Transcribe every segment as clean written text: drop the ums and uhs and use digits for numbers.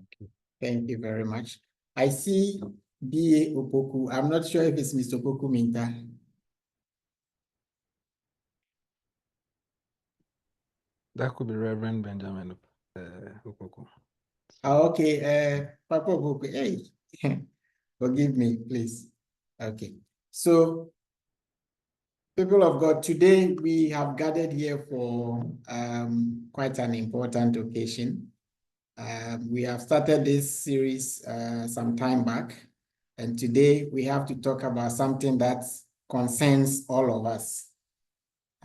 Okay. Thank you very much. I see B.A. Opoku. I'm not sure if it's Mr. Opoku Minta. That could be Reverend Benjamin Opoku. Okay, Papa Opoku. Hey, forgive me, please. Okay. So, people of God, today we have gathered here for quite an important occasion. We have started this series some time back, and today we have to talk about something that concerns all of us,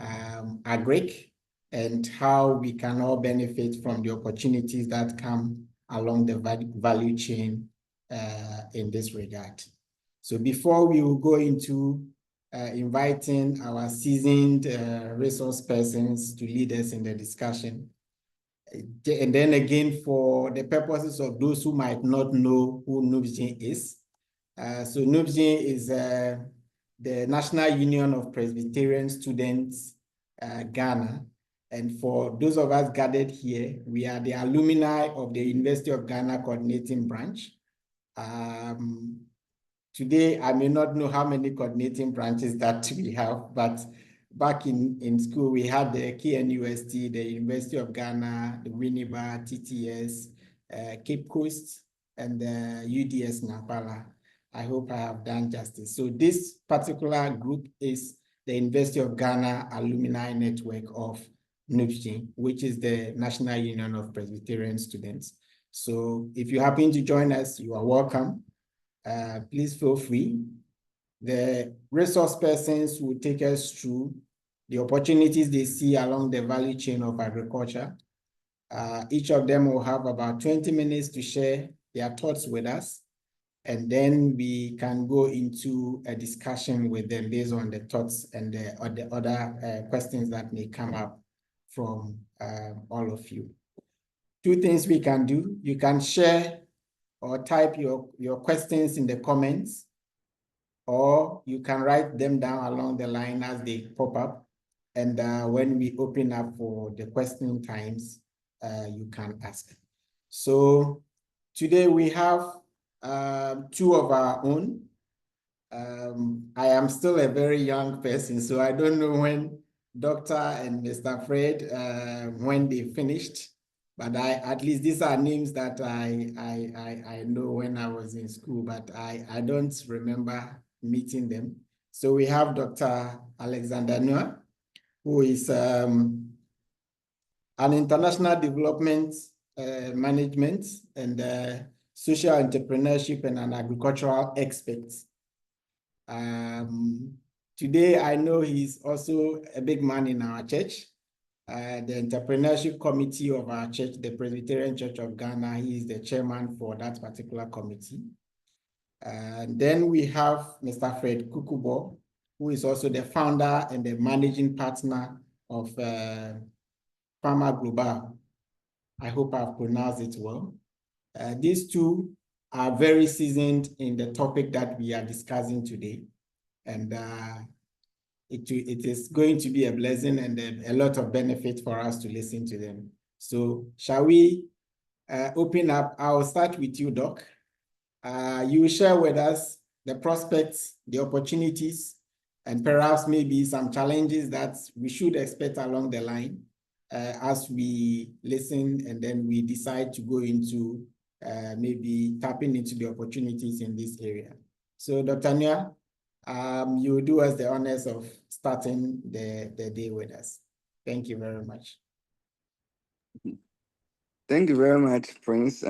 Agric, and how we can all benefit from the opportunities that come along the value chain in this regard. So before we will go into inviting our seasoned resource persons to lead us in the discussion, and then again, for the purposes of those who might not know who NUPS-G is. So NUPS-G is the National Union of Presbyterian Students, Ghana. And for those of us gathered here, we are the alumni of the University of Ghana Coordinating Branch. Today, I may not know how many coordinating branches that we have, but back in school, we had the KNUST, the University of Ghana, the Winneba, TTS, Cape Coast, and the UDS Napala. I hope I have done justice. So this particular group is the University of Ghana Alumni Network of NUPS-G, which is the National Union of Presbyterian Students. So if you happen to join us, you are welcome. Please feel free. The resource persons will take us through the opportunities they see along the value chain of agriculture. Each of them will have about 20 minutes to share their thoughts with us, and then we can go into a discussion with them based on the thoughts and the other questions that may come up from all of you. Two things we can do. You can share or type your questions in the comments, or you can write them down along the line as they pop up. And when we open up for the question times, you can ask. So today we have two of our own. I am still a very young person, so I don't know when Dr. and Mr. Fred, when they finished. But at least these are names that I know when I was in school, but I don't remember meeting them. So we have Dr. Alexander Noah, who is an international development management and social entrepreneurship and an agricultural expert. Today, I know he's also a big man in our church. The entrepreneurship committee of our church, the Presbyterian Church of Ghana, he is the chairman for that particular committee. And then we have Mr. Fred Kukubo, who is also the founder and the managing partner of Pharma Global. I hope I've pronounced it well. These two are very seasoned in the topic that we are discussing today. And it is going to be a blessing and a lot of benefit for us to listen to them. So shall we open up? I'll start with you, Doc. You will share with us the prospects, the opportunities, and perhaps maybe some challenges that we should expect along the line as we listen and then we decide to go into maybe tapping into the opportunities in this area. So Dr. Nia, you will do us the honors of starting the day with us. Thank you very much. Thank you very much, Prince.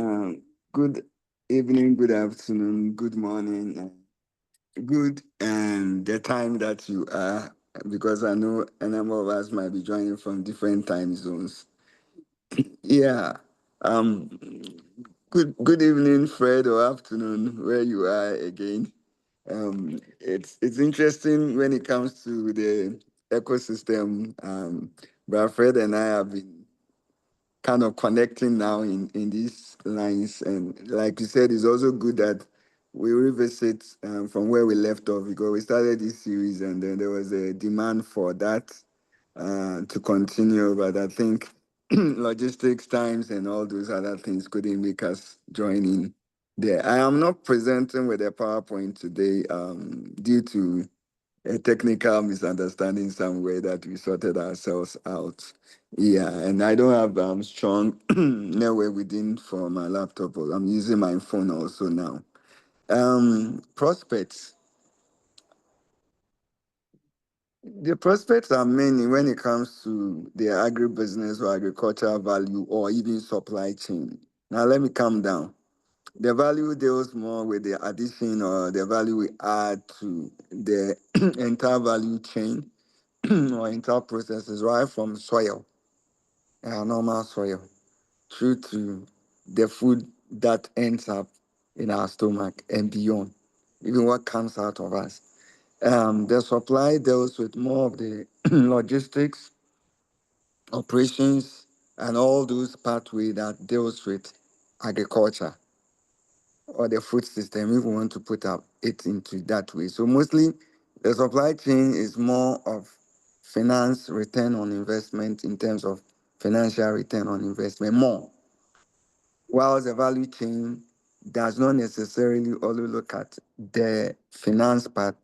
Good evening, good afternoon, good morning, good and the time that you are, because I know a number of us might be joining from different time zones. Yeah. Good evening, Fred, or afternoon, where you are again. It's interesting when it comes to the ecosystem. But Fred and I have been kind of connecting now in these lines, and like you said, it's also good that we revisit from where we left off, because we started this series and then there was a demand for that to continue. But I think logistics times and all those other things couldn't make us join in there. I am not presenting with a PowerPoint today due to a technical misunderstanding somewhere that we sorted ourselves out. Yeah, and I don't have strong network within for my laptop. I'm using my phone also now. Prospects. The prospects are many when it comes to the agribusiness or agricultural value or even supply chain. Now let me calm down. The value deals more with the addition or the value we add to the entire value chain or entire processes, right from soil, normal soil, through to the food that ends up in our stomach and beyond, even what comes out of us. The supply deals with more of the logistics, operations, and all those pathways that deals with agriculture or the food system, if we want to put up it into that way. So mostly the supply chain is more of finance return on investment in terms of financial return on investment more, while the value chain does not necessarily only look at the finance part,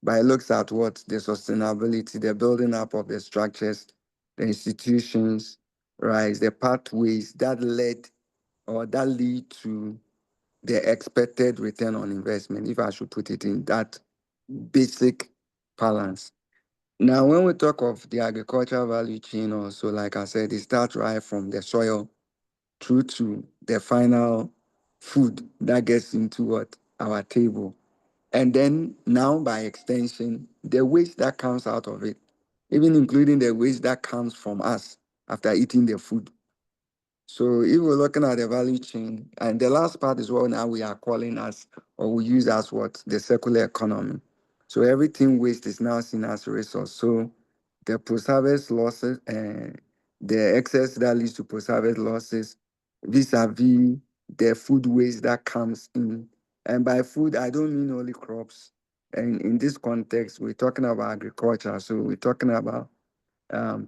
but it looks at what the sustainability, the building up of the structures, the institutions, right, the pathways that led or that lead to the expected return on investment, if I should put it in that basic balance. Now, when we talk of the agricultural value chain also, like I said, it starts right from the soil through to the final food that gets into what our table. And then now by extension, the waste that comes out of it, even including the waste that comes from us after eating the food. So if we're looking at the value chain, and the last part is what now we are calling as, or we use as what, the circular economy. So everything waste is now seen as a resource. So the post-harvest losses and the excess that leads to post-harvest losses vis-a-vis the food waste that comes in. And by food, I don't mean only crops. And in this context, we're talking about agriculture. So we're talking about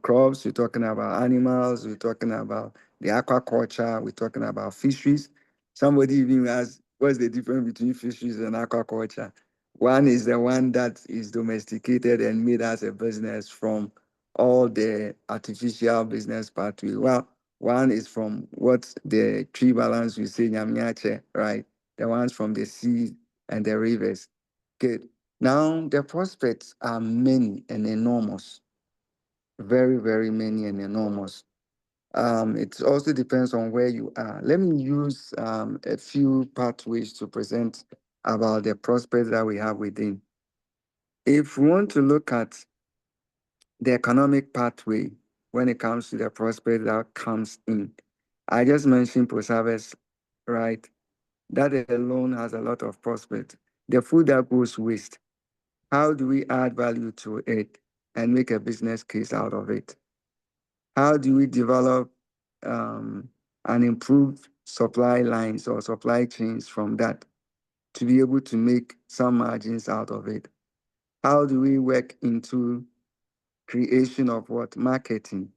crops, we're talking about animals, we're talking about the aquaculture, we're talking about fisheries. Somebody even asked, what's the difference between fisheries and aquaculture? One is the one that is domesticated and made as a business from all the artificial business pathway. Well, one is from what the tree balance we say, nyamiache, right? The ones from the sea and the rivers. Good. Now, the prospects are many and enormous, very, very many and enormous. It also depends on where you are. Let me use a few pathways to present about the prospects that we have within. If we want to look at the economic pathway when it comes to the prospect that comes in, I just mentioned post-harvest, right? That alone has a lot of prospect. The food that goes waste, how do we add value to it and make a business case out of it? How do we develop and improve supply lines or supply chains from that to be able to make some margins out of it? How do we work into creation of what? Marketing.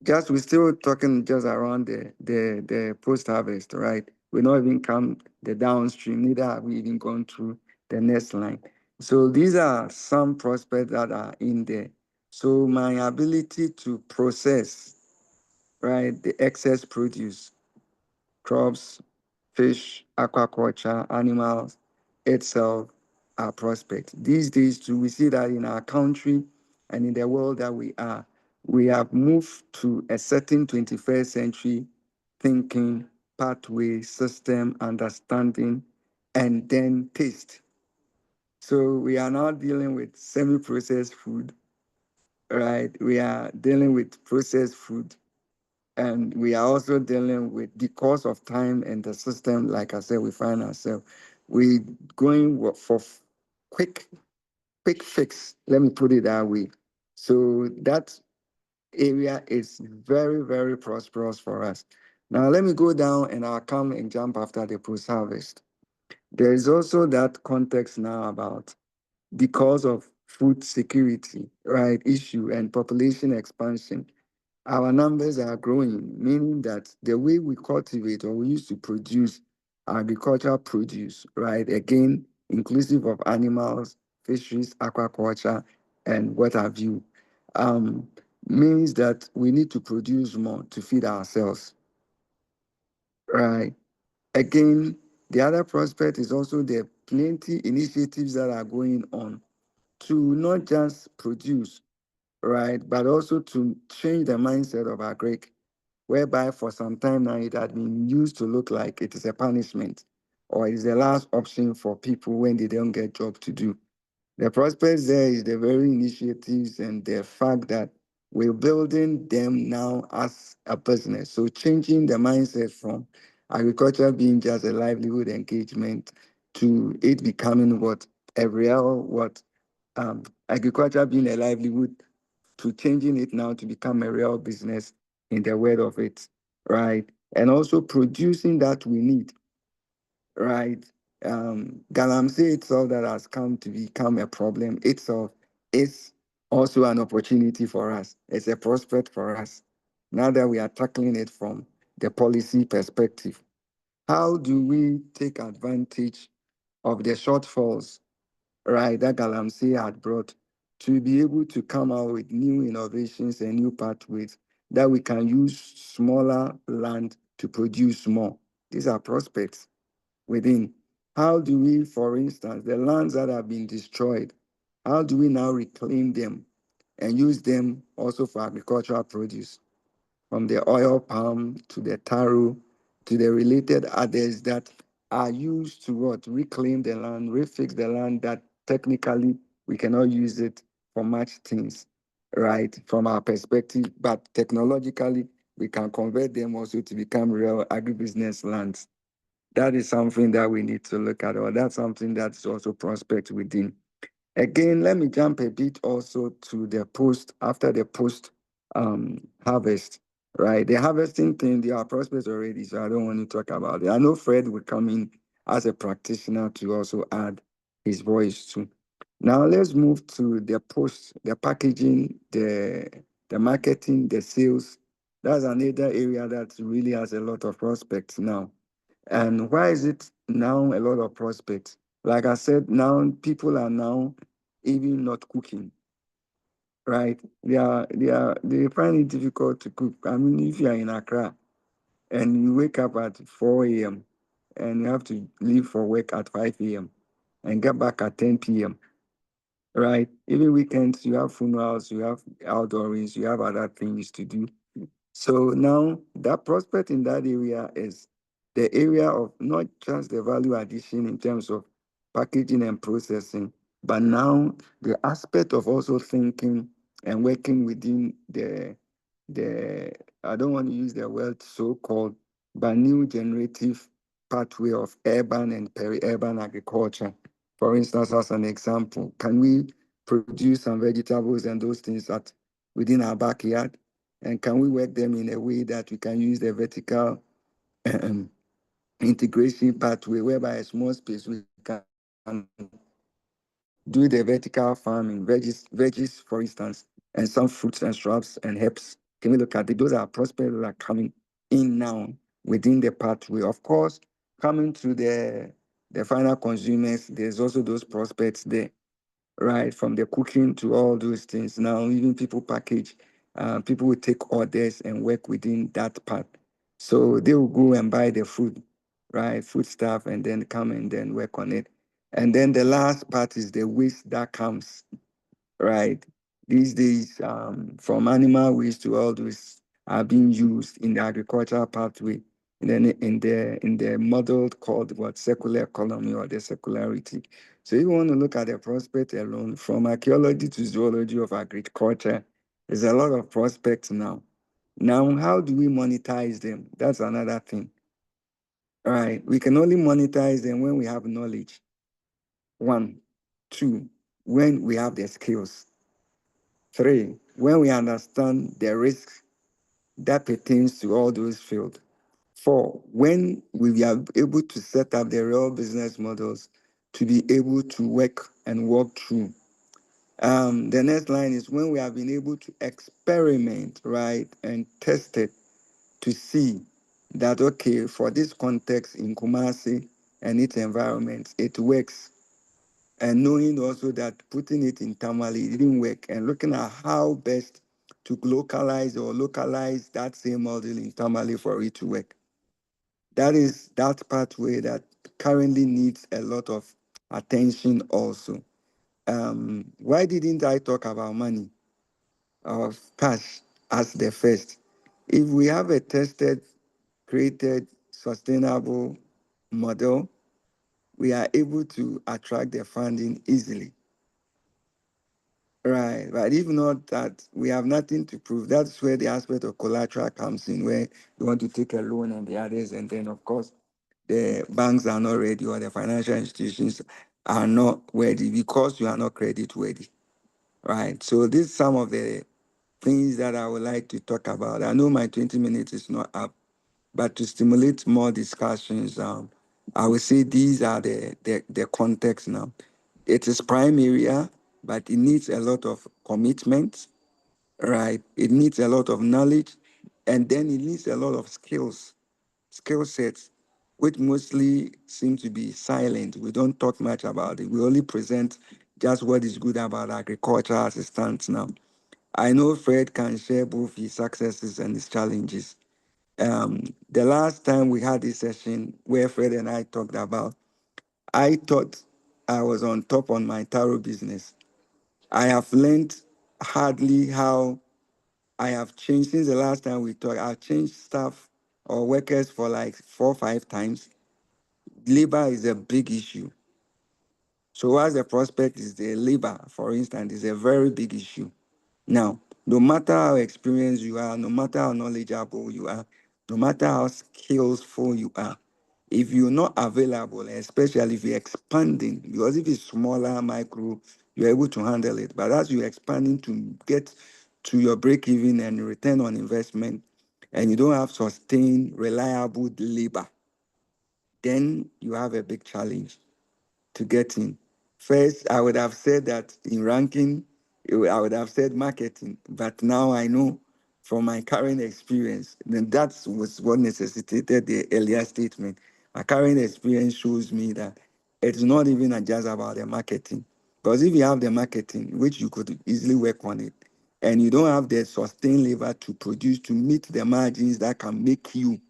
Just we're still talking just around the post-harvest, right? We're not even come the downstream, neither have we even gone through the next line. So these are some prospects that are in there. So my ability to process, right, the excess produce, crops, fish, aquaculture, animals itself are prospects. These days too, we see that in our country and in the world that we have moved to a certain 21st century thinking, pathway, system, understanding, and then taste. So we are now dealing with semi-processed food, right? We are dealing with processed food. And we are also dealing with the course of time and the system, like I said, we find ourselves. We going for quick fix. Let me put it that way. So that area is very, very prosperous for us. Now let me go down and I'll come and jump after the post-harvest. There is also that context now about because of food security, right, issue and population expansion. our numbers are growing, meaning that the way we cultivate or we used to produce agricultural produce, right? Again, inclusive of animals, fisheries, aquaculture, and what have you, um, means that we need to produce more to feed ourselves, right? Again, the other prospect is also the plenty initiatives that are going on to not just produce, right, but also to change the mindset of Agric, whereby for some time now it had been used to look like it is a punishment or it is the last option for people when they don't get job to do. The prospect there is the very initiatives and the fact that we're building them now as a business. So changing the mindset from agriculture being just a livelihood engagement to it becoming what a real agriculture being a livelihood, to changing it now to become a real business in the word of it, right? And also producing that we need, right? Galamsey itself that has come to become a problem itself is also an opportunity for us. It's a prospect for us. Now that we are tackling it from the policy perspective, how do we take advantage of the shortfalls, right, that Galamsey had brought to be able to come out with new innovations and new pathways that we can use smaller land to produce more? These are prospects within. How do we, for instance, the lands that have been destroyed, how do we now reclaim them and use them also for agricultural produce? From the oil palm to the taro to the related others that are used to what? Reclaim the land, refix the land that technically we cannot use it for much things, right? From our perspective, but technologically we can convert them also to become real agribusiness lands. That is something that we need to look at, or that's something that's also prospect within. Again, let me jump a bit also to the post, after the post harvest, right? The harvesting thing, there are prospects already, so I don't want to talk about it. I know Fred will come in as a practitioner to also add his voice too. Now let's move to the post, the packaging, the marketing, the sales. That's another area that really has a lot of prospects now. And why is it now a lot of prospects? Like I said, now people are now even not cooking, right? They find it difficult to cook. I mean, if you are in Accra and you wake up at 4 a.m. and you have to leave for work at 5 a.m. and get back at 10 p.m., right? Even weekends, you have funerals, you have outdoorings, you have other things to do. So now that prospect in that area is the area of not just the value addition in terms of packaging and processing, but now the aspect of also thinking and working within the I don't want to use the word so-called, but new generative pathway of urban and peri-urban agriculture. For instance, as an example, can we produce some vegetables and those things at within our backyard? And can we work them in a way that we can use the vertical integration pathway, whereby a small space we can do the vertical farming, veggies, for instance, and some fruits and shrubs and herbs. Can we look at it? Those are prospects that are coming in now within the pathway. Of course, coming to the final consumers, there's also those prospects there, right? From the cooking to all those things. Now, even people package, people will take orders and work within that part. So they will go and buy the food, right? Food stuff, and then come and then work on it. And then the last part is the waste that comes, right? These days, from animal waste to all those are being used in the agricultural pathway. And then in the model called what, circular economy or the circularity. So you want to look at the prospect alone, from archaeology to zoology of agriculture, there's a lot of prospects now. Now, how do we monetize them? That's another thing. All right, we can only monetize them when we have knowledge. One, two, when we have the skills. Three, when we understand the risks that pertains to all those fields. Four, when we are able to set up the real business models to be able to work and walk through. The next line is when we have been able to experiment, right, and test it to see that, okay, for this context in Kumasi and its environment, it works. And knowing also that putting it internally didn't work, and looking at how best to localize that same model internally for it to work. That is that pathway that currently needs a lot of attention also. Why didn't I talk about money or cash as the first? If we have a tested, created, sustainable model, we are able to attract the funding easily. Right, but if not that, we have nothing to prove. That's where the aspect of collateral comes in, where you want to take a loan and the others, and then of course the banks are not ready or the financial institutions are not ready because you are not credit worthy. Right. So these are some of the things that I would like to talk about. I know my 20 minutes is not up, but to stimulate more discussions, I would say these are the context now. It is prime area, but it needs a lot of commitment, right? It needs a lot of knowledge, and then it needs a lot of skill sets, which mostly seem to be silent. We don't talk much about it. We only present just what is good about agriculture as it stands now. I know Fred can share both his successes and his challenges. The last time we had this session where Fred and I talked about, I thought I was on top on my taro business. I have learned hardly how I have changed since the last time we talked. I've changed staff or workers for like 4 or 5 times. Labor is a big issue. So what's the prospect is the labor, for instance, is a very big issue. Now, no matter how experienced you are, no matter how knowledgeable you are, no matter how skillful you are, if you're not available, especially if you're expanding, because if it's smaller, micro, you're able to handle it. But as you're expanding to get to your break-even and return on investment, and you don't have sustained, reliable labor, then you have a big challenge to get in. First, I would have said that in ranking, I would have said marketing, but now I know from my current experience, then that was what necessitated the earlier statement. My current experience shows me that it's not even just about the marketing. Because if you have the marketing, which you could easily work on it, and you don't have the sustained labor to produce, to meet the margins that can make you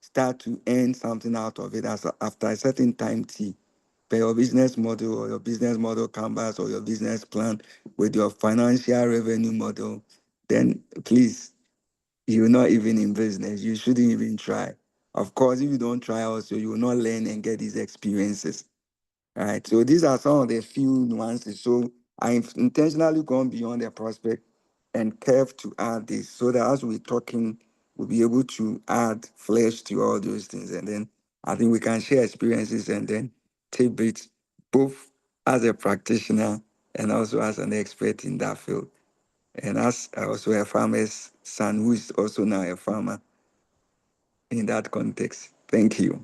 start to earn something out of it after a certain time T, per your business model or your business model canvas or your business plan with your financial revenue model, then please, you're not even in business. You shouldn't even try. Of course, if you don't try also, you will not learn and get these experiences. All right. So these are some of the few nuances. So I've intentionally gone beyond the prospect and curve to add this so that as we're talking, we'll be able to add flesh to all those things. And then I think we can share experiences and then take bits both as a practitioner and also as an expert in that field. And as also a farmer's son who is also now a farmer in that context. Thank you.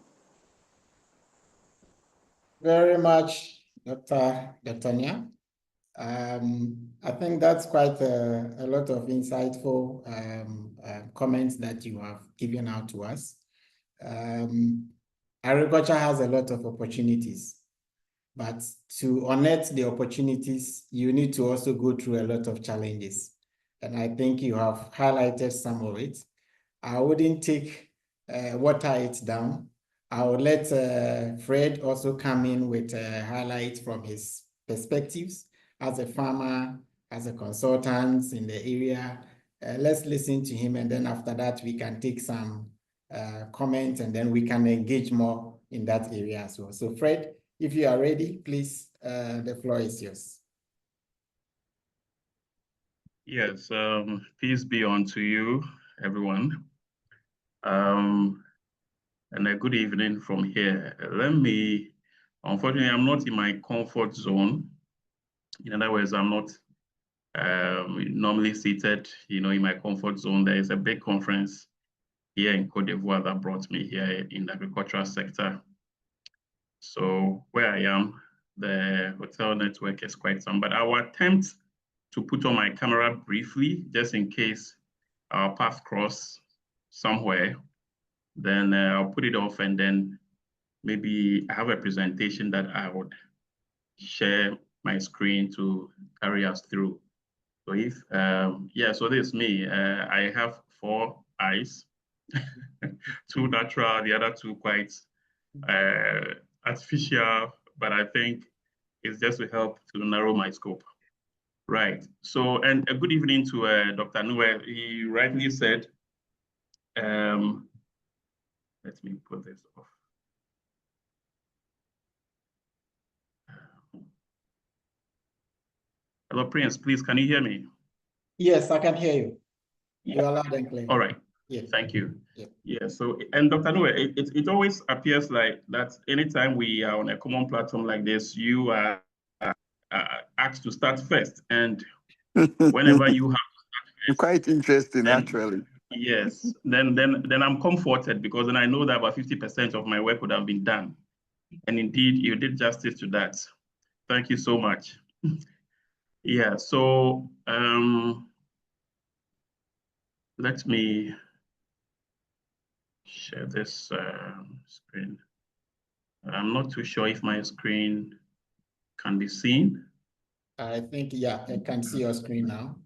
Very much, Dr. Nya. I think that's quite a lot of insightful comments that you have given out to us. Agriculture has a lot of opportunities, but to unearth the opportunities, you need to also go through a lot of challenges. And I think you have highlighted some of it. I wouldn't water it down. I will let Fred also come in with highlights from his perspectives as a farmer, as a consultant in the area. Let's listen to him, and then after that, we can take some comments, and then we can engage more in that area as well. So Fred, if you are ready, please, the floor is yours. Yes, peace be unto you, everyone. And a good evening from here. Unfortunately, I'm not in my comfort zone. In other words, I'm not normally seated, in my comfort zone. There is a big conference here in Côte d'Ivoire that brought me here in the agricultural sector. So where I am, the hotel network is quite some, but I will attempt to put on my camera briefly, just in case our paths cross somewhere. Then I'll put it off, and then maybe I have a presentation that I would share my screen to carry us through. So if, yeah, so this is me. I have 4 eyes, 2 natural, the other 2 quite artificial, but I think it's just to help to narrow my scope. Right. So, and a good evening to Dr. Noel. He rightly said, let me put this off. Hello, Prince, please, can you hear me? Yes, I can hear you. You are loud and clear. All right. Yeah. Thank you. Yeah. So, and Dr. Noel, it always appears like that anytime we are on a common platform like this, you are asked to start first. And whenever you have to start first, quite interesting, actually. Yes, then I'm comforted, because then I know that about 50% of my work would have been done. And indeed, you did justice to that. Thank you so much. Yeah, so let me share this screen. I'm not too sure if my screen can be seen. I think, yeah, I can see your screen now.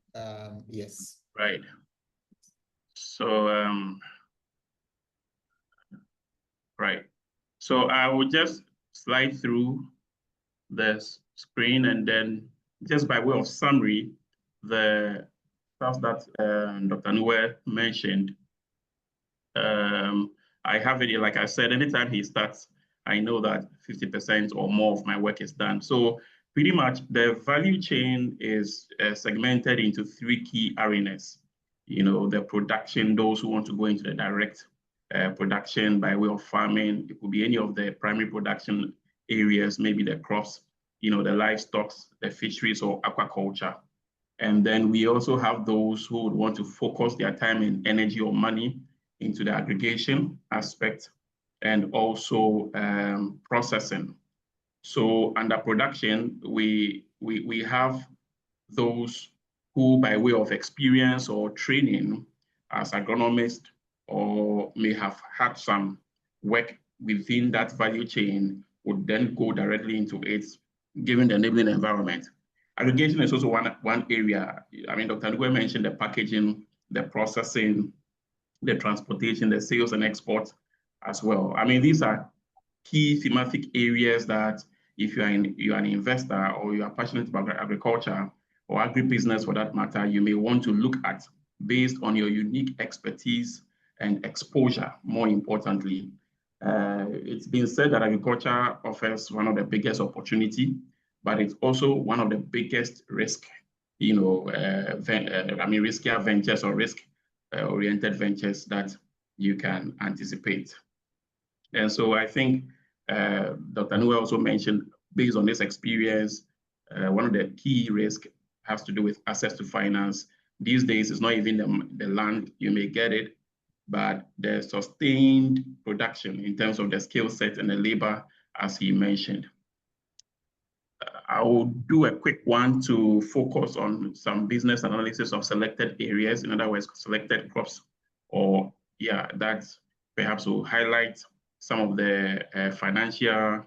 Yes. Right. So, right. So I will just slide through the screen, and then just by way of summary, the stuff that Dr. Noel mentioned. I have it, like I said, anytime he starts, I know that 50% or more of my work is done. So pretty much the value chain is segmented into 3 key arenas. You know, the production, those who want to go into the direct production by way of farming. It could be any of the primary production areas, maybe the crops, you know, the livestock, the fisheries, or aquaculture. And then we also have those who would want to focus their time and energy or money into the aggregation aspect, and also processing. So under production, we have those who, by way of experience or training as agronomists, or may have had some work within that value chain, would then go directly into it, given the enabling environment. Aggregation is also one area. I mean, Dr. Ngwe mentioned the packaging, the processing, the transportation, the sales and export as well. I mean, these are key thematic areas that if you're an investor, or you are passionate about agriculture or agribusiness for that matter, you may want to look at based on your unique expertise and exposure, more importantly. It's been said that agriculture offers one of the biggest opportunity, but it's also one of the biggest risk, you know, riskier ventures or risk-oriented ventures that you can anticipate. And so I think Dr. Noel also mentioned, based on this experience, one of the key risks has to do with access to finance. These days, it's not even the land, you may get it, but the sustained production in terms of the skill set and the labor, as he mentioned. I will do a quick one to focus on some business analysis of selected areas, in other words, selected crops, or yeah, that perhaps will highlight some of the financial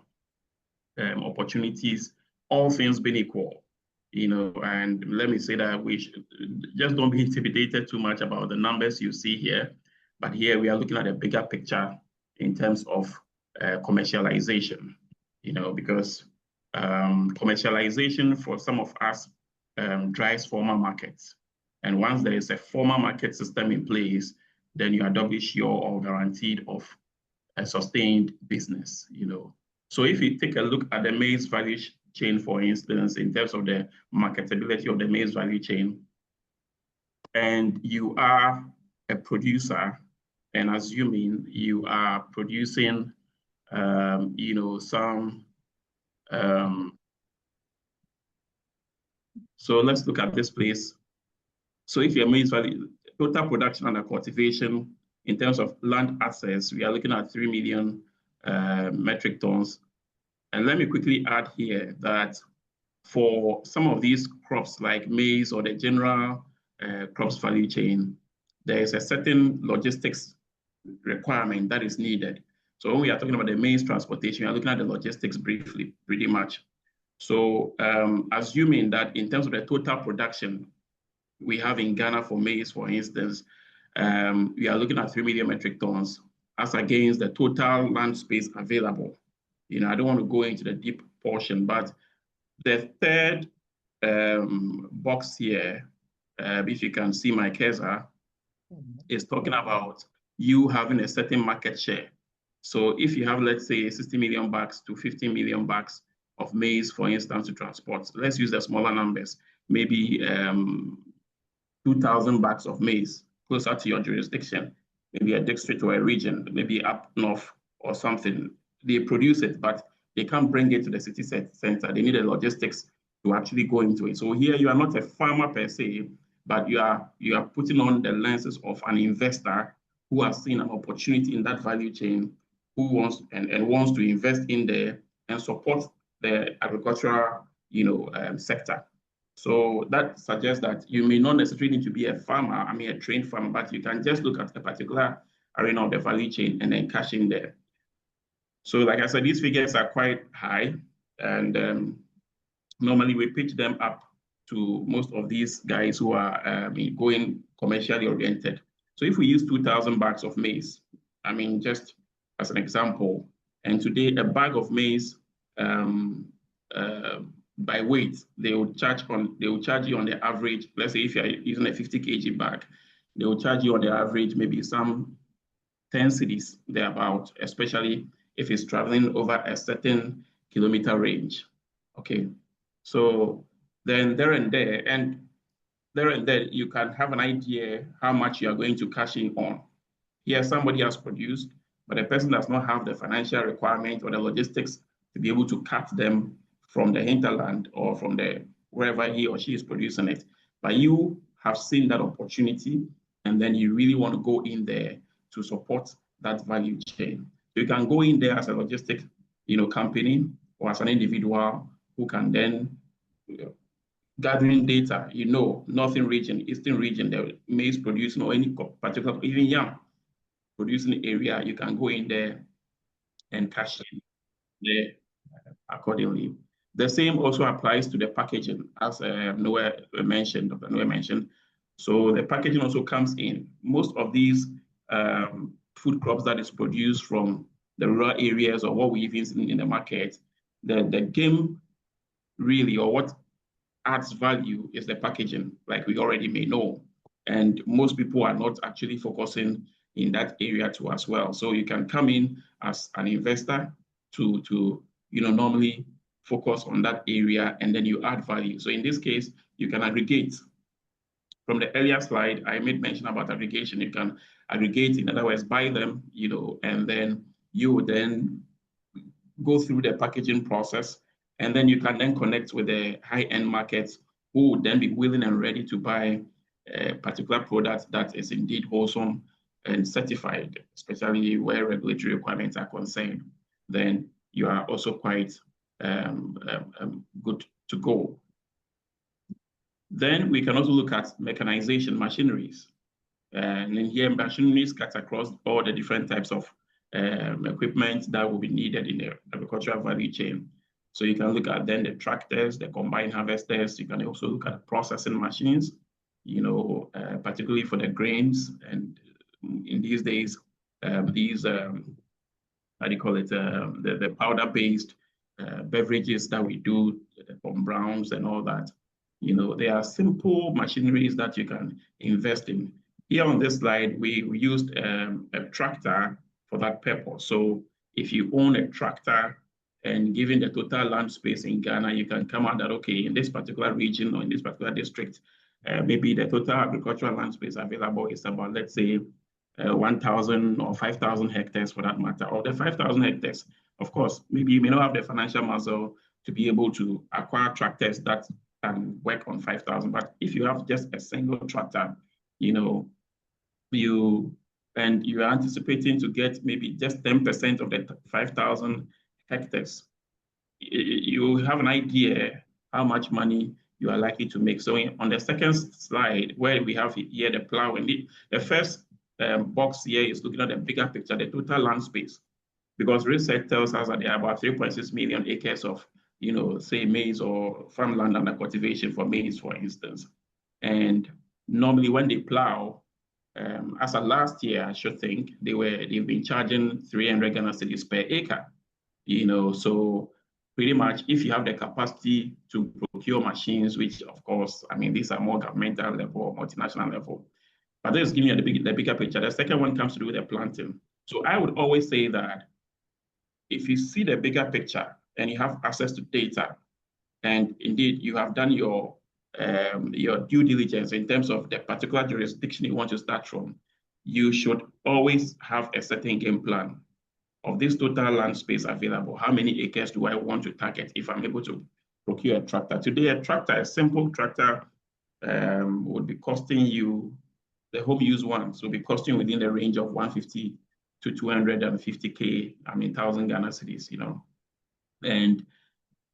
opportunities, all things being equal, you know. And let me say that we should just don't be intimidated too much about the numbers you see here, but here we are looking at a bigger picture in terms of commercialization, you know, because commercialization for some of us drives formal markets. And once there is a formal market system in place, then you are doubly sure or guaranteed of a sustained business, you know. So if you take a look at the maize value chain, for instance, in terms of the marketability of the maize value chain, and you are a producer, and assuming you are producing, you know, some, so let's look at this place. So if your maize value, total production under cultivation, in terms of land access, we are looking at 3 million metric tons And let me quickly add here that for some of these crops like maize or the general crops value chain, there is a certain logistics requirement that is needed. So when we are talking about the maize transportation, we are looking at the logistics briefly, pretty much. So assuming that in terms of the total production we have in Ghana for maize, for instance, we are looking at 3 million metric tons as against the total land space available. You know, I don't want to go into the deep portion, but the third box here, if you can see my cursor, is talking about you having a certain market share. So if you have, let's say, 60 million bags to 50 million bags of maize, for instance, to transport, let's use the smaller numbers, maybe 2,000 bags of maize closer to your jurisdiction, maybe a district or a region, maybe up north or something. They produce it, but they can't bring it to the city center. They need the logistics to actually go into it. So here you are not a farmer per se, but you are putting on the lenses of an investor who has seen an opportunity in that value chain, who wants and wants to invest in there and support the agricultural, sector. So that suggests that you may not necessarily need to be a farmer, a trained farmer, but you can just look at a particular arena of the value chain and then cash in there. So like I said, these figures are quite high, and normally we pitch them up to most of these guys who are going commercially oriented. So if we use 2,000 bags of maize, just as an example, and today a bag of maize by weight, they will charge you on the average. Let's say if you are using a 50 kg bag, they will charge you on the average maybe some 10 cedis thereabout, especially if it's traveling over a certain kilometer range. Okay, so then there and there, you can have an idea how much you are going to cash in on. Here, somebody has produced, but the person does not have the financial requirement or the logistics to be able to cut them from the hinterland or from wherever he or she is producing it. But you have seen that opportunity, and then you really want to go in there to support that value chain. You can go in there as a logistic, company, or as an individual who can then gathering data, northern region, eastern region, the maize producing or any particular, even yam producing area, you can go in there and cash in there accordingly. The same also applies to the packaging, as Dr. Noah mentioned. So the packaging also comes in. Most of these food crops that is produced from the rural areas or what we even see in the market, the game really, or what adds value is the packaging, like we already may know. And most people are not actually focusing in that area too as well. So you can come in as an investor to normally focus on that area, and then you add value. So in this case, you can aggregate. From the earlier slide, I made mention about aggregation. You can aggregate, in other words, buy them, and then you would then go through the packaging process, and then you can then connect with the high-end markets who would then be willing and ready to buy a particular product that is indeed wholesome and certified, especially where regulatory requirements are concerned. Then you are also quite good to go. Then we can also look at mechanization, machineries. And in here, machineries cut across all the different types of equipment that will be needed in the agricultural value chain. So you can look at then the tractors, the combine harvesters. You can also look at processing machines, particularly for the grains. And in these days, these, how do you call it, the powder-based beverages that we do, from browns and all that. They are simple machineries that you can invest in. Here on this slide, we used a tractor for that purpose. So if you own a tractor, and given the total land space in Ghana, you can come out that, okay, in this particular region or in this particular district, maybe the total agricultural land space available is about, let's say, 1,000 or 5,000 hectares for that matter. Or the 5,000 hectares, of course, maybe you may not have the financial muscle to be able to acquire tractors that can work on 5,000. But if you have just a single tractor, you are anticipating to get maybe just 10% of the 5,000 hectares, you have an idea how much money you are likely to make. So on the second slide, where we have here the plowing, the first box here is looking at the bigger picture, the total land space, because research tells us that there are about 3.6 million acres of, say maize or farmland under cultivation for maize, for instance. And normally when they plow, as of last year, I should think, they've been charging 300 Ghana cedis per acre. So pretty much if you have the capacity to procure machines, which of course, I mean, these are more governmental level or multinational level, but this is giving you the bigger picture. The second one comes to do with the planting. So I would always say that if you see the bigger picture and you have access to data, and indeed you have done your due diligence in terms of the particular jurisdiction you want to start from, you should always have a certain game plan of this total land space available. How many acres do I want to target if I'm able to procure a tractor? Today, a simple tractor would be costing you, the home use ones will be costing within the range of 150 to 250K, 1,000 Ghana cedis, And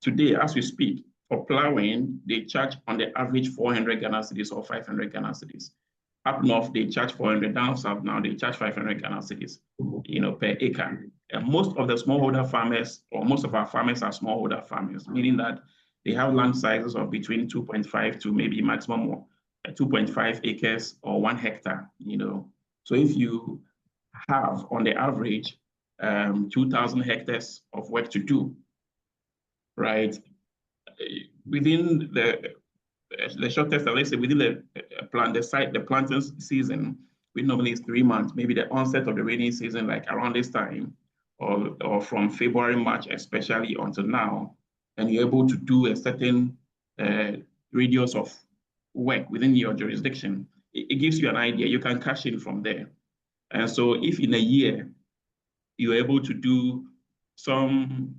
today, as we speak, for plowing, they charge on the average 400 Ghana cedis or 500 Ghana cedis. Up north, they charge 400. Down south now, they charge 500 Ghana cedis, per acre. And most of the smallholder farmers, or most of our farmers are smallholder farmers, meaning that they have land sizes of between 2.5 to maybe maximum 2.5 acres or 1 hectare, So if you have, on the average, 2,000 hectares of work to do, right? Within the shortest, let's say within the planting season, which normally is 3 months, maybe the onset of the rainy season, like around this time, or from February, March, especially until now, and you're able to do a certain radius of work within your jurisdiction, it gives you an idea. You can cash in from there. And so if in a year, you're able to do some,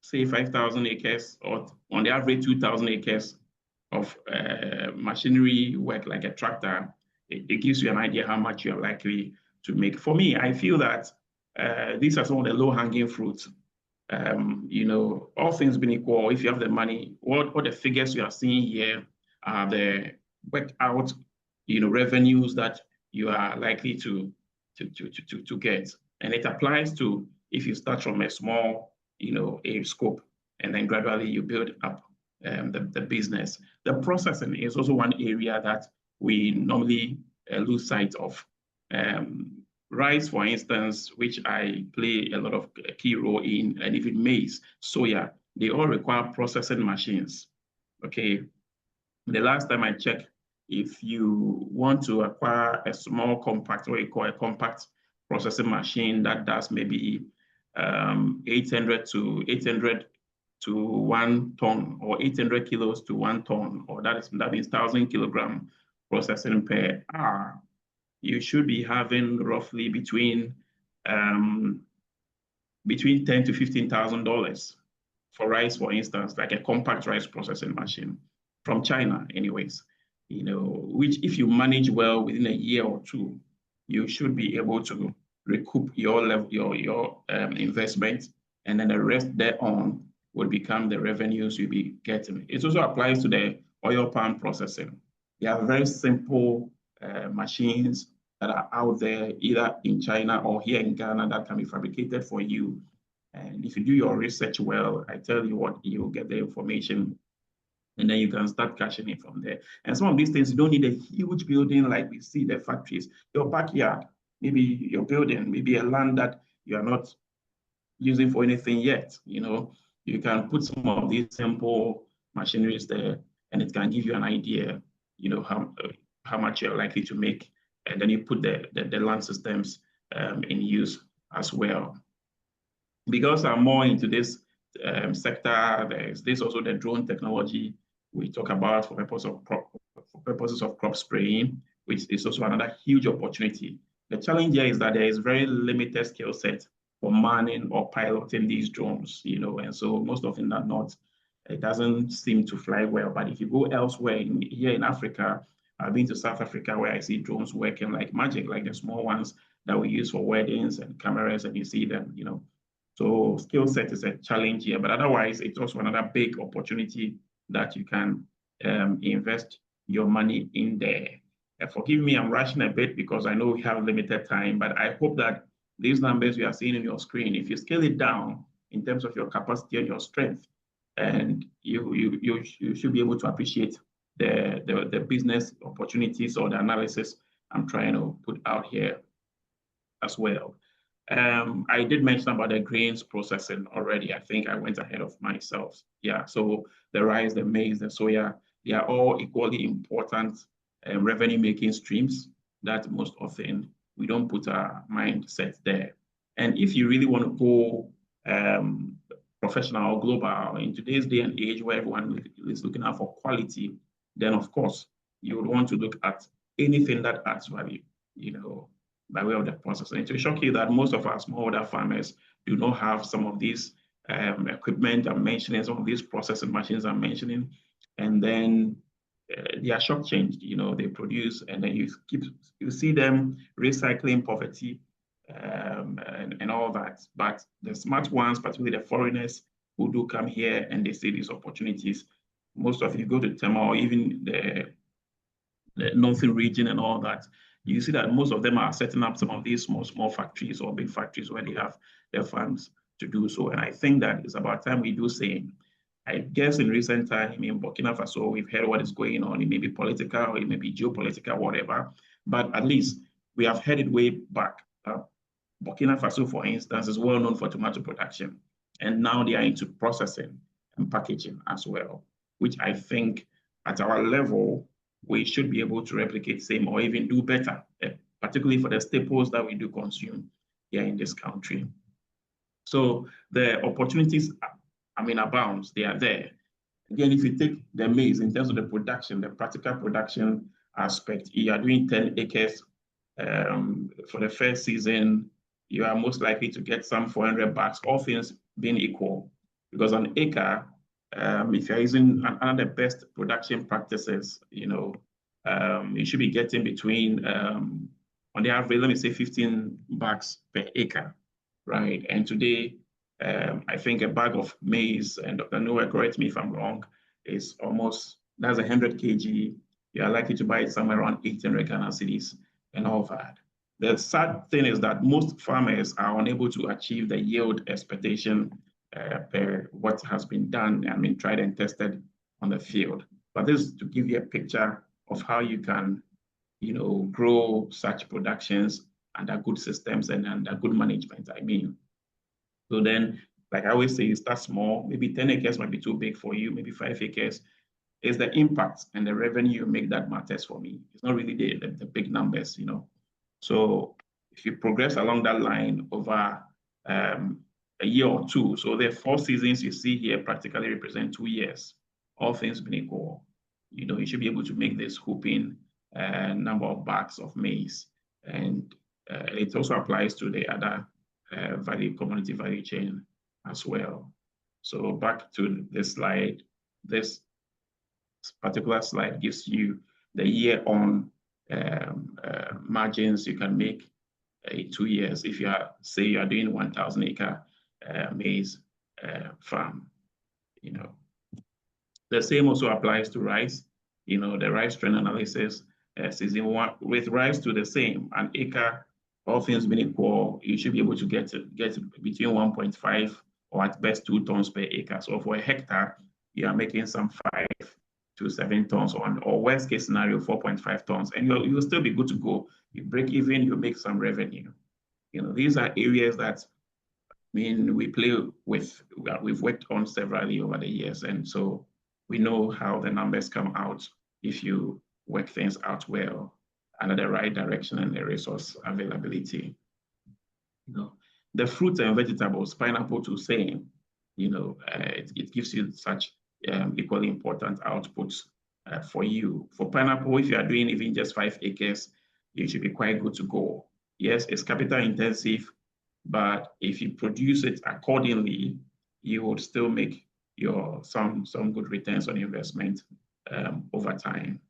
say 5,000 acres, or on the average 2,000 acres of machinery work like a tractor, it gives you an idea how much you're likely to make. For me, I feel that these are some of the low-hanging fruits. All things being equal, if you have the money, what the figures you are seeing here are the worked out, revenues that you are likely to get. And it applies to if you start from a small, a scope, and then gradually you build up the business. The processing is also one area that we normally lose sight of. Rice, for instance, which I play a lot of key role in, and even maize, soya, they all require processing machines. Okay. The last time I checked, if you want to acquire a small compact, what you call a compact processing machine that does maybe 800 to 1 ton, or 800 kilos to 1 ton, or that means 1,000 kilogram processing per hour, you should be having roughly between $10,000 to $15,000 for rice, for instance, like a compact rice processing machine from China, anyways. Which if you manage well within a year or two, you should be able to recoup your investment, and then the rest thereon will become the revenues you'll be getting. It also applies to the oil palm processing. They are very simple machines that are out there, either in China or here in Ghana, that can be fabricated for you. And if you do your research well, I tell you what, you'll get the information, and then you can start cashing it from there. And some of these things, you don't need a huge building like we see the factories. Your backyard, maybe your building, maybe a land that you are not using for anything yet. You can put some of these simple machineries there, and it can give you an idea, how much you're likely to make. And then you put the land systems in use as well. Because I'm more into this sector, there's also the drone technology we talk about for purposes of crop spraying, which is also another huge opportunity. The challenge here is that there is very limited skill set for manning or piloting these drones, and so most often than not, it doesn't seem to fly well. But if you go elsewhere, here in Africa, I've been to South Africa where I see drones working like magic, like the small ones that we use for weddings and cameras, and you see them, So skill set is a challenge here, but otherwise it's also another big opportunity that you can invest your money in there. Forgive me, I'm rushing a bit because I know we have limited time, but I hope that these numbers you are seeing on your screen, if you scale it down in terms of your capacity and your strength, and you should be able to appreciate the business opportunities or the analysis I'm trying to put out here as well. I did mention about the grains processing already. I think I went ahead of myself. Yeah, so the rice, the maize, the soya, they are all equally important revenue-making streams that most often we don't put our mindset there. And if you really want to go professional or global in today's day and age where everyone is looking out for quality, then of course you would want to look at anything that adds value, you know, by way of the process. And it will shock you that most of our smallholder farmers do not have some of these equipment I'm mentioning, some of these processing machines I'm mentioning, and then they are shock changed. You know, they produce, and then you see them recycling poverty and all that. But the smart ones, particularly the foreigners who do come here and they see these opportunities, most of you go to Tema or even the northern region and all that, you see that most of them are setting up some of these small factories or big factories where they have their funds to do so. And I think that it's about time we do same. I guess in recent time in Burkina Faso, we've heard what is going on. It may be political, it may be geopolitical, whatever, but at least we have headed way back. Burkina Faso, for instance, is well known for tomato production, and now they are into processing and packaging as well, which I think at our level, we should be able to replicate same or even do better, particularly for the staples that we do consume here in this country. So the opportunities, I mean, abounds, they are there. Again, if you take the maize in terms of the production, the practical production aspect, you are doing 10 acres for the first season, you are most likely to get some 400 bucks, all things being equal, because an acre, if you're using one of the best production practices, you know, you should be getting between, on the average, let me say 15 bucks per acre, right? And today, I think a bag of maize, and Dr. Noah, correct me if I'm wrong, is almost, that's 100 kg. You are likely to buy it somewhere around 800 Ghana cedis and all that. The sad thing is that most farmers are unable to achieve the yield expectation per what has been done, I mean, tried and tested on the field. But this is to give you a picture of how you can, you know, grow such productions under good systems and under good management, I mean. So then, like I always say, you start small, maybe 10 acres might be too big for you, maybe 5 acres. It's the impact and the revenue you make that matters for me. It's not really the big numbers, you know. So if you progress along that line over a year or two, so the 4 seasons you see here practically represent 2 years, all things being equal, you know, you should be able to make this whooping number of bags of maize. And it also applies to the other commodity value chain as well. So back to this slide, this particular slide gives you the year-on margins you can make in 2 years if you are, say, you are doing 1,000 acre maize farm. You know, the same also applies to rice. You know, the rice trend analysis season 1 with rice to the same, an acre, all things being equal, you should be able to get between 1.5 or at best 2 tons per acre. So for a hectare, you are making some 5 to 7 tons on, or worst case scenario, 4.5 tons, and you'll still be good to go. You break even, you make some revenue. You know, these are areas that, I mean, we play with, we've worked on severally over the years, and so we know how the numbers come out if you work things out well under the right direction and the resource availability. You know, the fruits and vegetables, pineapple to same, you know, it gives you such equally important outputs for you. For pineapple, if you are doing even just 5 acres, you should be quite good to go. Yes, it's capital intensive, but if you produce it accordingly, you would still make your some good returns on investment over time.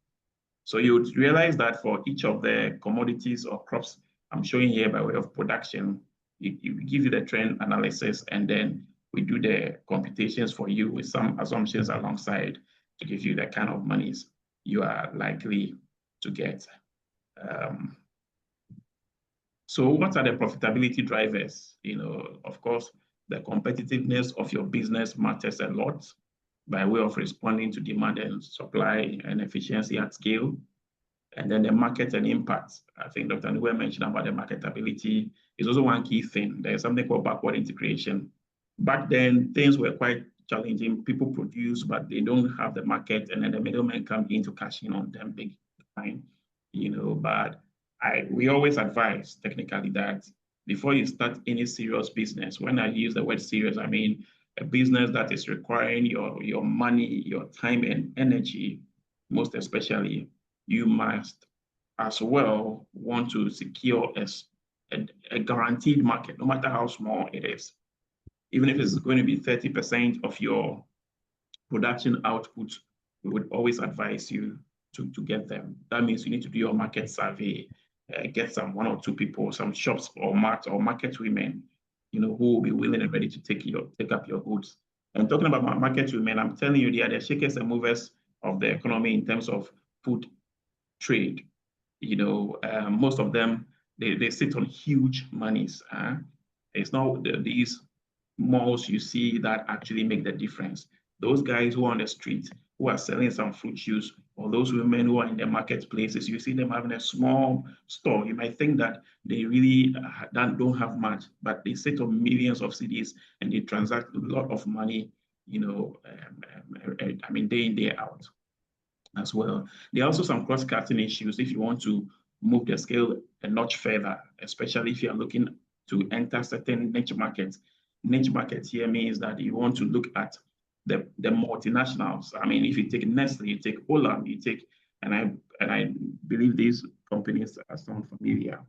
So you would realize that for each of the commodities or crops I'm showing here by way of production, we give you the trend analysis, and then we do the computations for you with some assumptions alongside to give you the kind of monies you are likely to get. So what are the profitability drivers? Of course, the competitiveness of your business matters a lot by way of responding to demand and supply and efficiency at scale. And then the market and impact. I think Dr. Nwe mentioned about the marketability is also one key thing. There's something called backward integration. Back then, things were quite challenging. People produce, but they don't have the market, and then the middlemen come in to cash in on them big time. But we always advise technically that before you start any serious business, when I use the word serious, I mean a business that is requiring your money, your time and energy, most especially, you must as well want to secure a guaranteed market, no matter how small it is. Even if it's going to be 30% of your production output, we would always advise you to get them. That means you need to do your market survey, get some 1 or 2 people, some shops or market women, who will be willing and ready to take up your goods. And talking about market women, I'm telling you, they are the shakers and movers of the economy in terms of food trade. Most of them, they sit on huge monies. It's not these malls you see that actually make the difference. Those guys who are on the street, who are selling some fruit juice, or those women who are in the marketplaces, you see them having a small store. You might think that they really don't have much, but they sit on millions of cedis and they transact a lot of money, day in, day out as well. There are also some cross-cutting issues if you want to move the scale a notch further, especially if you are looking to enter certain niche markets. Niche markets here means that you want to look at the multinationals. I mean, if you take Nestle, you take Olam, you take, and I believe these companies are sound familiar.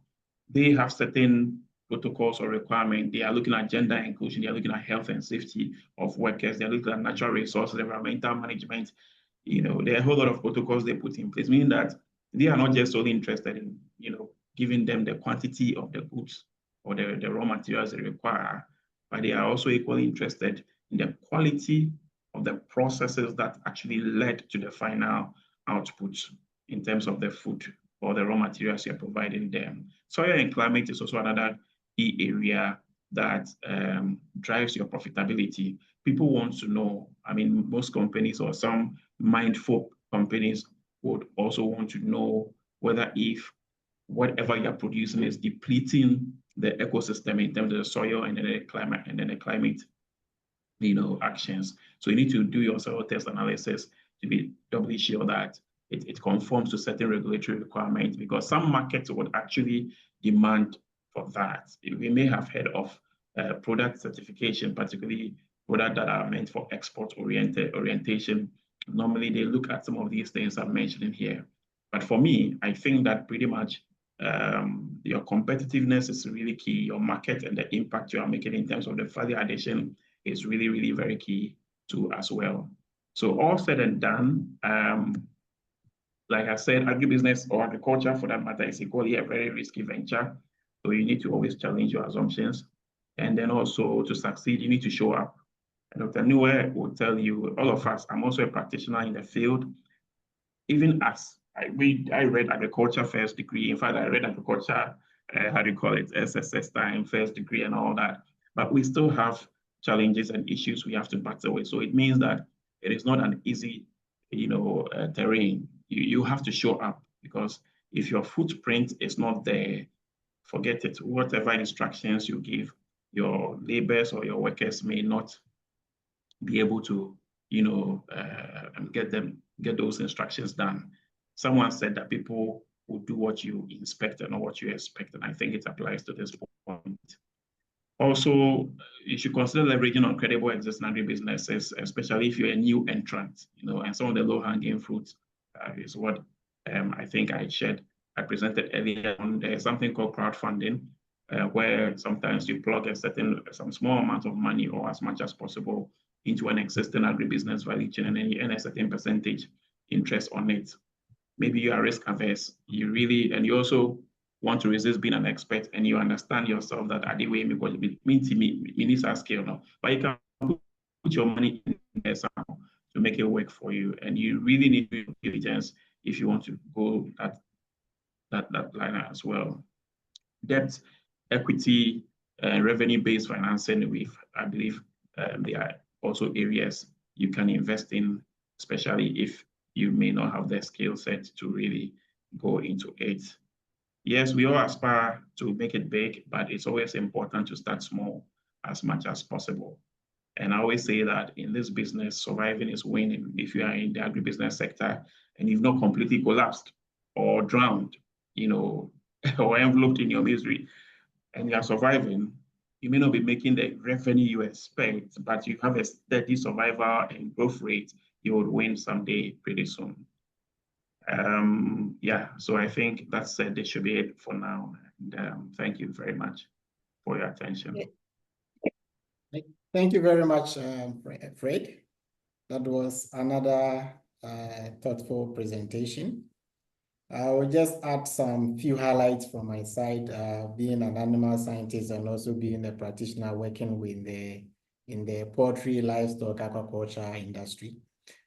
They have certain protocols or requirements. They are looking at gender inclusion. They are looking at health and safety of workers. They are looking at natural resources, environmental management. There are a whole lot of protocols they put in place, meaning that they are not just only interested in, giving them the quantity of the goods or the raw materials they require, but they are also equally interested in the quality of the processes that actually led to the final output in terms of the food or the raw materials you're providing them. Soil and climate is also another key area that drives your profitability. People want to know, most companies or some mindful companies would also want to know whether if whatever you're producing is depleting the ecosystem in terms of the soil and then the climate, actions. So you need to do your soil test analysis to be doubly sure that it conforms to certain regulatory requirements, because some markets would actually demand for that. We may have heard of product certification, particularly products that are meant for export orientation. Normally, they look at some of these things I'm mentioning here. But for me, I think that pretty much your competitiveness is really key. Your market and the impact you are making in terms of the value addition is really, really very key too as well. So all said and done, like I said, agribusiness or agriculture for that matter is equally a very risky venture. So you need to always challenge your assumptions. And then also to succeed, you need to show up. And Dr. Nwe will tell you, all of us, I'm also a practitioner in the field. Even as I read agriculture first degree. In fact, I read agriculture, SSS time, first degree and all that. But we still have challenges and issues we have to battle with. So it means that it is not an easy, terrain. You have to show up, because if your footprint is not there, forget it. Whatever instructions you give, your laborers or your workers may not be able to, get those instructions done. Someone said that people will do what you inspect and not what you expect, and I think it applies to this point. Also, you should consider leveraging on credible existing agribusinesses, especially if you're a new entrant, and some of the low-hanging fruits is what I think I presented earlier on. There's something called crowdfunding, where sometimes you plug some small amount of money or as much as possible into an existing agribusiness value chain, and then you earn a certain percentage interest on it. Maybe you are risk averse. You also want to resist being an expert and you understand yourself that at the way me scale now, but you can put your money in there somehow to make it work for you. And you really need due diligence if you want to go that line as well. Debt, equity, revenue-based financing, I believe there are also areas you can invest in, especially if you may not have the skill set to really go into it. Yes, we all aspire to make it big, but it's always important to start small as much as possible. And I always say that in this business, surviving is winning. If you are in the agribusiness sector and you've not completely collapsed or drowned, or enveloped in your misery, and you are surviving, you may not be making the revenue you expect, but you have a steady survival and growth rate, you would win someday pretty soon. Yeah, so I think that's this should be it for now. And thank you very much for your attention. Thank you very much, Fred. That was another thoughtful presentation. I will just add some few highlights from my side, being an animal scientist and also being a practitioner working with in the poultry, livestock, aquaculture industry.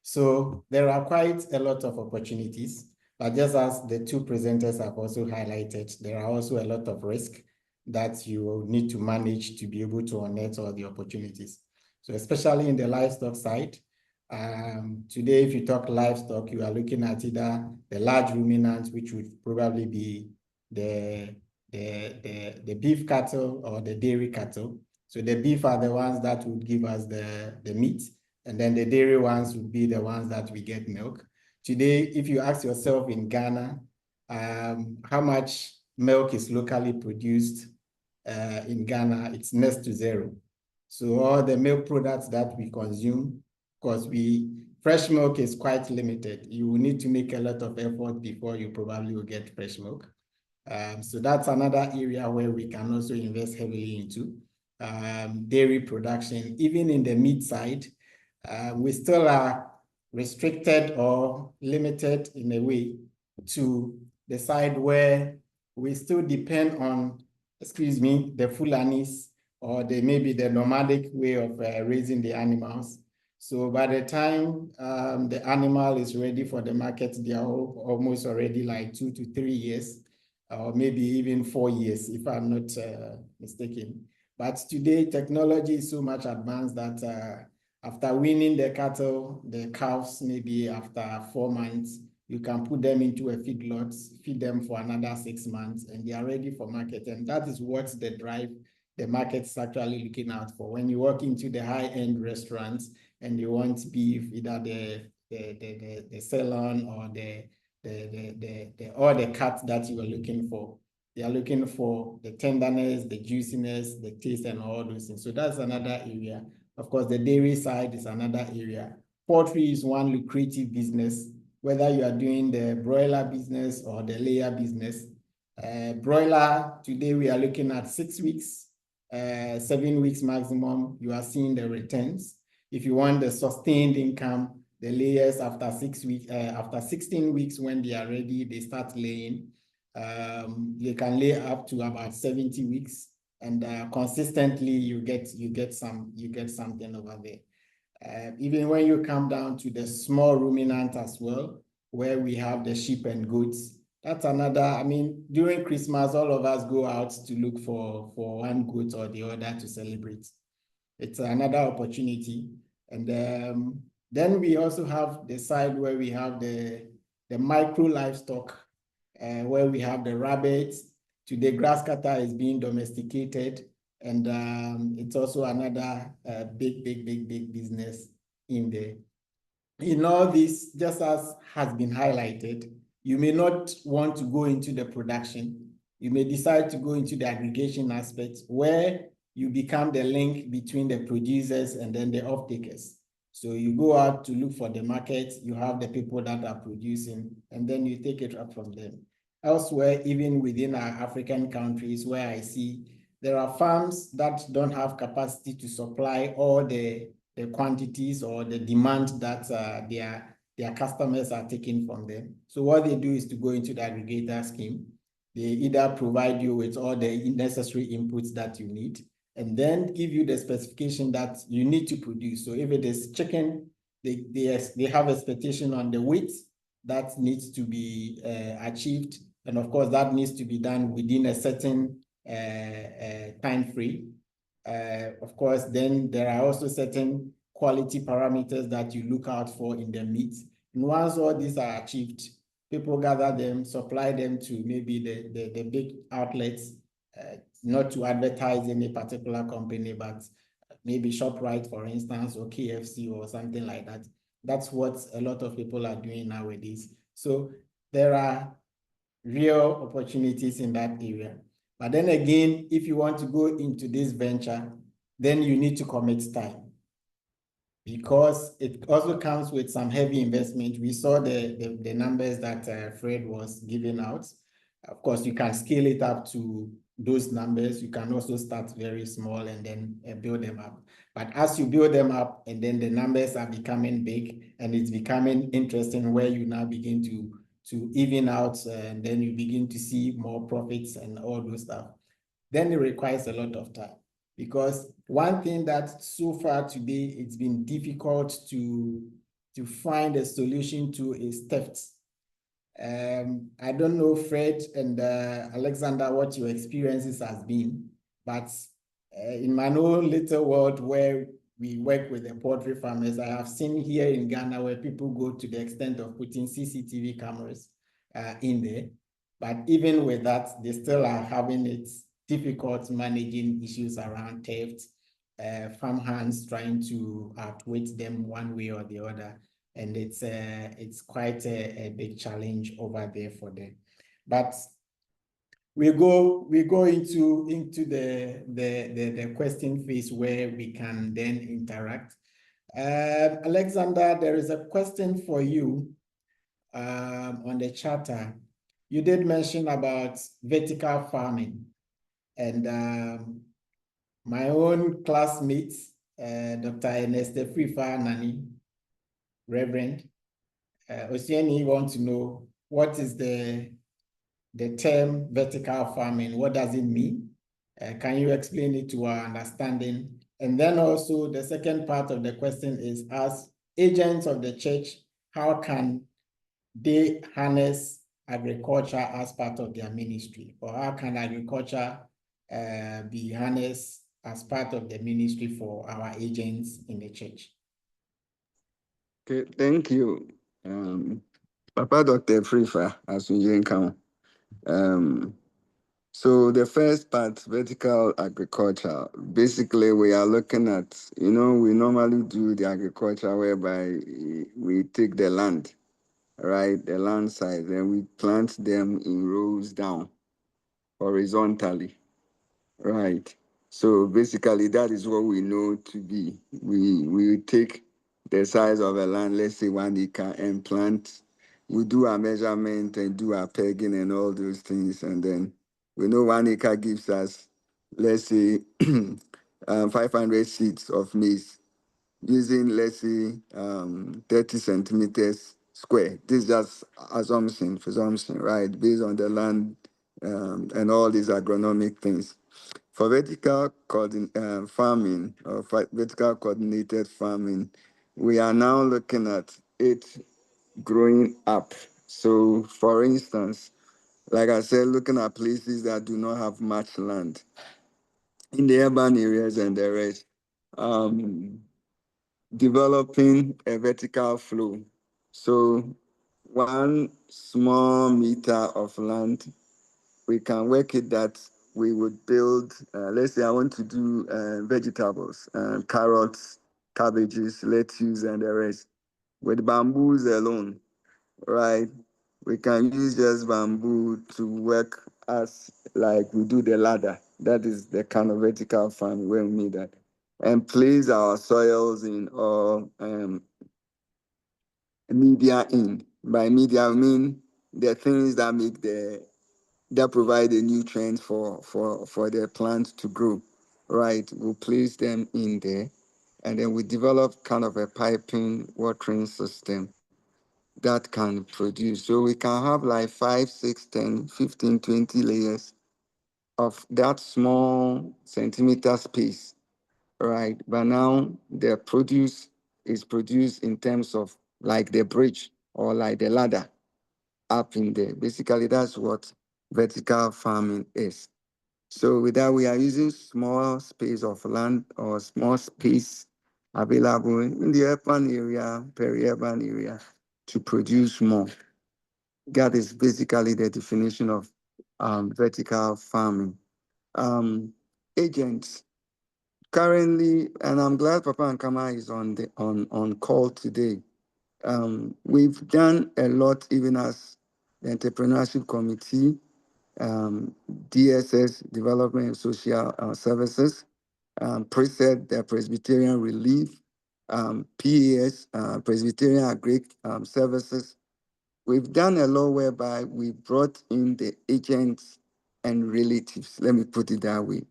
So there are quite a lot of opportunities, but just as the two presenters have also highlighted, there are also a lot of risk that you will need to manage to be able to unearth all the opportunities. So especially in the livestock side, today, if you talk livestock, you are looking at either the large ruminants, which would probably be the beef cattle or the dairy cattle. So the beef are the ones that would give us the meat, and then the dairy ones would be the ones that we get milk. Today, if you ask yourself in Ghana, how much milk is locally produced in Ghana, it's next to zero. So all the milk products that we consume, because fresh milk is quite limited. You will need to make a lot of effort before you probably will get fresh milk. So that's another area where we can also invest heavily into. Dairy production, even in the meat side, we still are restricted or limited in a way to the side where we still depend on, the Fulanis or maybe the nomadic way of raising the animals. So by the time the animal is ready for the market, they are almost already like 2 to 3 years, or maybe even 4 years, if I'm not mistaken. But today, technology is so much advanced that after weaning the cattle, the cows, maybe after 4 months, you can put them into a feedlot, feed them for another 6 months, and they are ready for market. And that is what the market's actually looking out for. When you walk into the high-end restaurants, and you want beef, either the sirloin or the cut that you are looking for. They are looking for the tenderness, the juiciness, the taste, and all those things. So that's another area. Of course, the dairy side is another area. Poultry is one lucrative business, whether you are doing the broiler business or the layer business. Broiler, today we are looking at 6 weeks, 7 weeks maximum. You are seeing the returns. If you want the sustained income, the layers after 6 weeks, after 16 weeks, when they are ready, they start laying. They can lay up to about 70 weeks, and consistently you get something over there. Even when you come down to the small ruminant as well, where we have the sheep and goats, that's another. During Christmas, all of us go out to look for one goat or the other to celebrate. It's another opportunity. And then we also have the side where we have the micro livestock, where we have the rabbits. Today, grass cutter is being domesticated, and it's also another big business in there. In all this, just as has been highlighted, you may not want to go into the production. You may decide to go into the aggregation aspect, where you become the link between the producers and then the off-takers. So you go out to look for the market, you have the people that are producing, and then you take it up from them. Elsewhere, even within our African countries, where I see there are farms that don't have capacity to supply all the quantities or the demand that their customers are taking from them. So what they do is to go into the aggregator scheme. They either provide you with all the necessary inputs that you need, and then give you the specification that you need to produce. So if it is chicken, they have expectation on the weight that needs to be achieved. And of course, that needs to be done within a certain time frame. Of course, then there are also certain quality parameters that you look out for in the meat. And once all these are achieved, people gather them, supply them to maybe the big outlets, not to advertise any particular company, but maybe ShopRite, for instance, or KFC or something like that. That's what a lot of people are doing nowadays. So there are real opportunities in that area. But then again, if you want to go into this venture, then you need to commit time, because it also comes with some heavy investment. We saw the numbers that Fred was giving out. Of course, you can scale it up to those numbers. You can also start very small and then build them up. But as you build them up and then the numbers are becoming big and it's becoming interesting, where you now begin to even out, and then you begin to see more profits and all those stuff, then it requires a lot of time. Because one thing that so far today it's been difficult to find a solution to is theft. I don't know, Fred and Alexander, what your experiences has been, but in my own little world where we work with the poultry farmers, I have seen here in Ghana where people go to the extent of putting CCTV cameras in there. But even with that, they still are having it difficult managing issues around theft, farm hands trying to outwit them one way or the other. And it's quite a big challenge over there for them. But we go into the question phase where we can then interact. Alexander, there is a question for you on the chatter. You did mention about vertical farming, and my own classmate, Dr. Ernest Frifa Nani, Reverend Osieni, want to know what is the term vertical farming. What does it mean? Can you explain it to our understanding? And then also the second part of the question is, as agents of the church, how can they harness agriculture as part of their ministry? Or how can agriculture be harnessed as part of the ministry for our agents in the church? Okay, thank you. Papa Dr. Frifa, as we come. So the first part, vertical agriculture, basically we are looking at, we normally do the agriculture whereby we take the land, right, the land size, and we plant them in rows down, horizontally, right? So basically that is what we know to be. We take the size of a land, let's say 1 acre, and plant. We do our measurement and do our pegging and all those things, and then we know 1 acre gives us, let's say, 500 seeds of maize, using, let's say, 30 centimeters square. This is just assumption, right? Based on the land and all these agronomic things. For vertical farming or vertical coordinated farming, we are now looking at it growing up. So, for instance, like I said, looking at places that do not have much land in the urban areas and the rest, developing a vertical flow. So, 1 small meter of land, we can work it that we would build, let's say I want to do vegetables, carrots, cabbages, lettuce, and the rest. With bamboos alone, right? We can use just bamboo to work as like we do the ladder. That is the kind of vertical farm where we need that. And place our soils in or media in. By media, I mean the things that make that provide the nutrients for the plant to grow, right? We'll place them in there, and then we develop kind of a piping watering system that can produce. So we can have like 5, 6, 10, 15, 20 layers of that small centimeter space, right? But now the produce is produced in terms of like the bridge or like the ladder up in there. Basically, that's what vertical farming is. So with that, we are using small space of land or small space available in the urban area, peri-urban area to produce more. That is basically the definition of vertical farming. Agents currently, and I'm glad Papa Nkama is on call today. We've done a lot, even as the entrepreneurship committee, DSS, Development and Social Services, PRESED, the Presbyterian Relief, PAS, Presbyterian Agric Services. We've done a lot whereby we brought in the agents and relatives. Let me put it that way.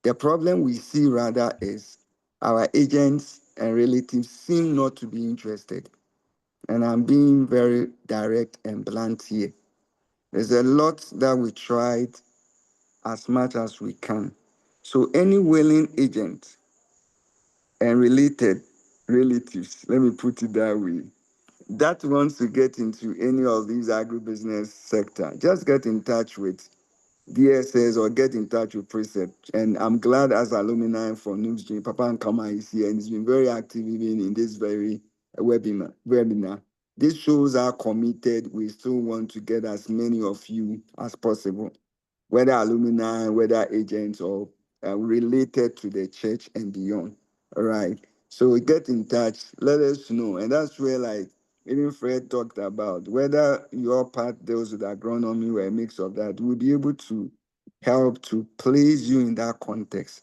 The problem we see rather is our agents and relatives seem not to be interested. And I'm being very direct and blunt here. There's a lot that we tried as much as we can. So any willing agent and related relatives, let me put it that way, that wants to get into any of these agribusiness sector, just get in touch with DSS or get in touch with Precept. And I'm glad as alumni for NUPS-G, Papa Nkama is here and he's been very active even in this very webinar. This shows how committed we still want to get as many of you as possible, whether alumni, whether agents or related to the church and beyond. All right. So get in touch, let us know. And that's where like even Fred talked about whether your part deals with agronomy or a mix of that, we'll be able to help to place you in that context.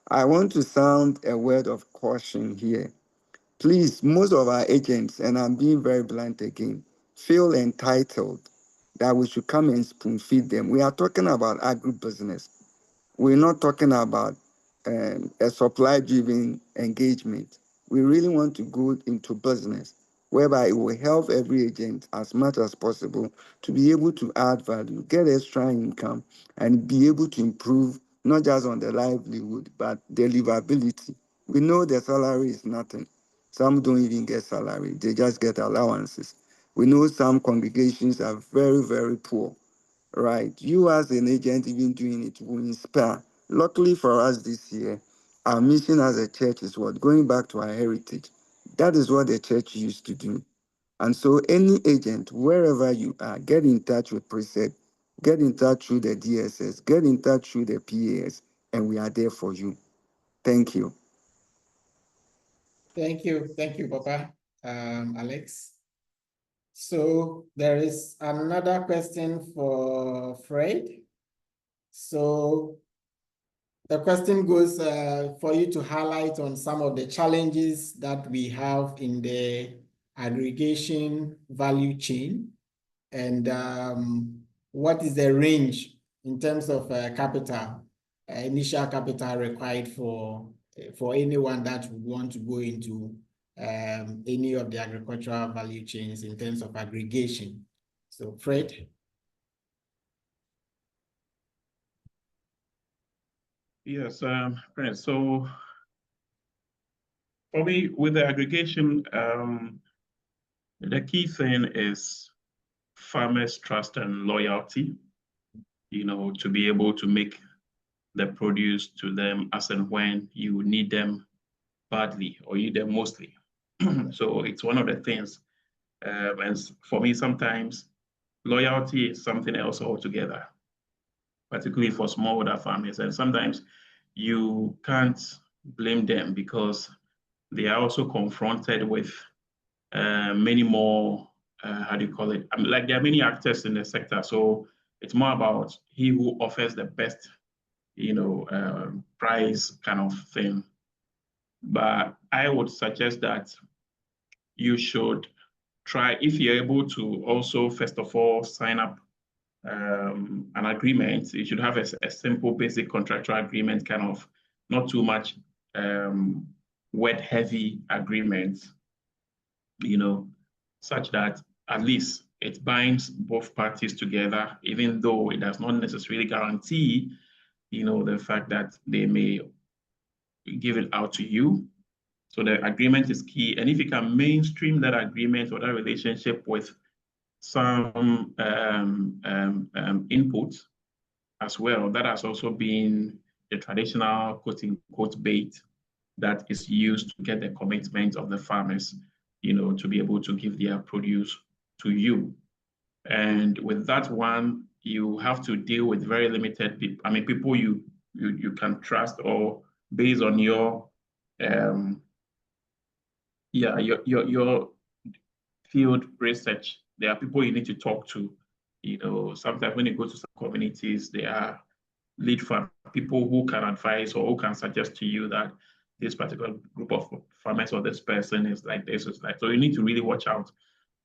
I want to sound a word of caution here. Please, most of our agents, and I'm being very blunt again, feel entitled that we should come and spoon feed them. We are talking about agribusiness. We're not talking about a supply-driven engagement. We really want to go into business, whereby it will help every agent as much as possible to be able to add value, get extra income, and be able to improve not just on the livelihood, but the livability. We know the salary is nothing. Some don't even get salary. They just get allowances. We know some congregations are very, very poor. Right. You as an agent even doing it will inspire. Luckily for us this year, our mission as a church is what? Going back to our heritage. That is what the church used to do. And so any agent, wherever you are, get in touch with Precept, get in touch through the DSS, get in touch through the PAS, and we are there for you. Thank you. Thank you, Papa, Alex. So there is another question for Fred. So the question goes for you to highlight on some of the challenges that we have in the aggregation value chain, and what is the range in terms of capital, initial capital required for anyone that would want to go into any of the agricultural value chains in terms of aggregation. So Fred. Yes, Prince. So for me, with the aggregation, the key thing is farmers' trust and loyalty, to be able to make the produce to them as and when you need them badly or you need them mostly. So it's one of the things. And for me, sometimes loyalty is something else altogether, particularly for smallholder farmers. And sometimes you can't blame them because they are also confronted with many more, how do you call it? Like there are many actors in the sector. So it's more about he who offers the best, price kind of thing. But I would suggest that you should try, if you're able to also, first of all, sign up an agreement. You should have a simple, basic contractual agreement, kind of not too much word-heavy agreement, such that at least it binds both parties together, even though it does not necessarily guarantee, the fact that they may give it out to you. So the agreement is key. And if you can mainstream that agreement or that relationship with some input as well, that has also been the traditional quote-unquote bait that is used to get the commitment of the farmers, to be able to give their produce to you. And with that one, you have to deal with very limited people. I mean, people you can trust, or based on your your field research. There are people you need to talk to. Sometimes when you go to some communities, there are lead farm people who can advise or who can suggest to you that this particular group of farmers or this person is like this, is like. So you need to really watch out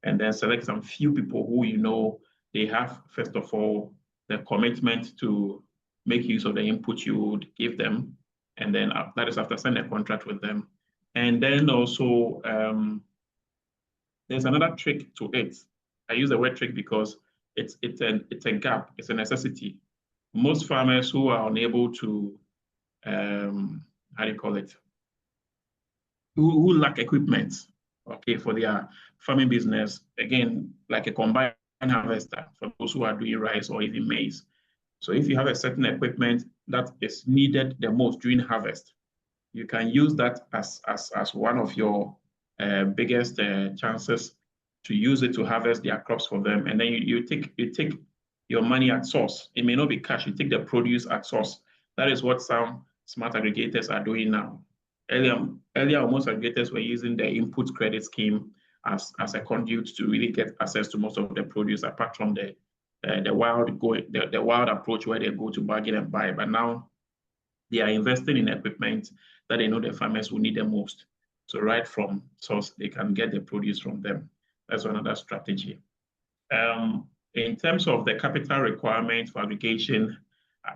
and then select some few people who they have, first of all, the commitment to make use of the input you would give them. And then that is after signing a contract with them. And then also, there's another trick to it. I use the word trick because it's a gap, it's a necessity. Most farmers who are unable to, how do you call it? Who lack equipment, okay, for their farming business, again, like a combine harvester for those who are doing rice or even maize. So if you have a certain equipment that is needed the most during harvest, you can use that as one of your biggest chances to use it to harvest their crops for them. And then you take your money at source. It may not be cash, you take the produce at source. That is what some smart aggregators are doing now. Earlier, most aggregators were using the input credit scheme as a conduit to really get access to most of the produce, apart from the wild approach where they go to bargain and buy. But now they are investing in equipment that they know the farmers will need the most. So right from source, they can get the produce from them. That's another strategy. In terms of the capital requirement for aggregation,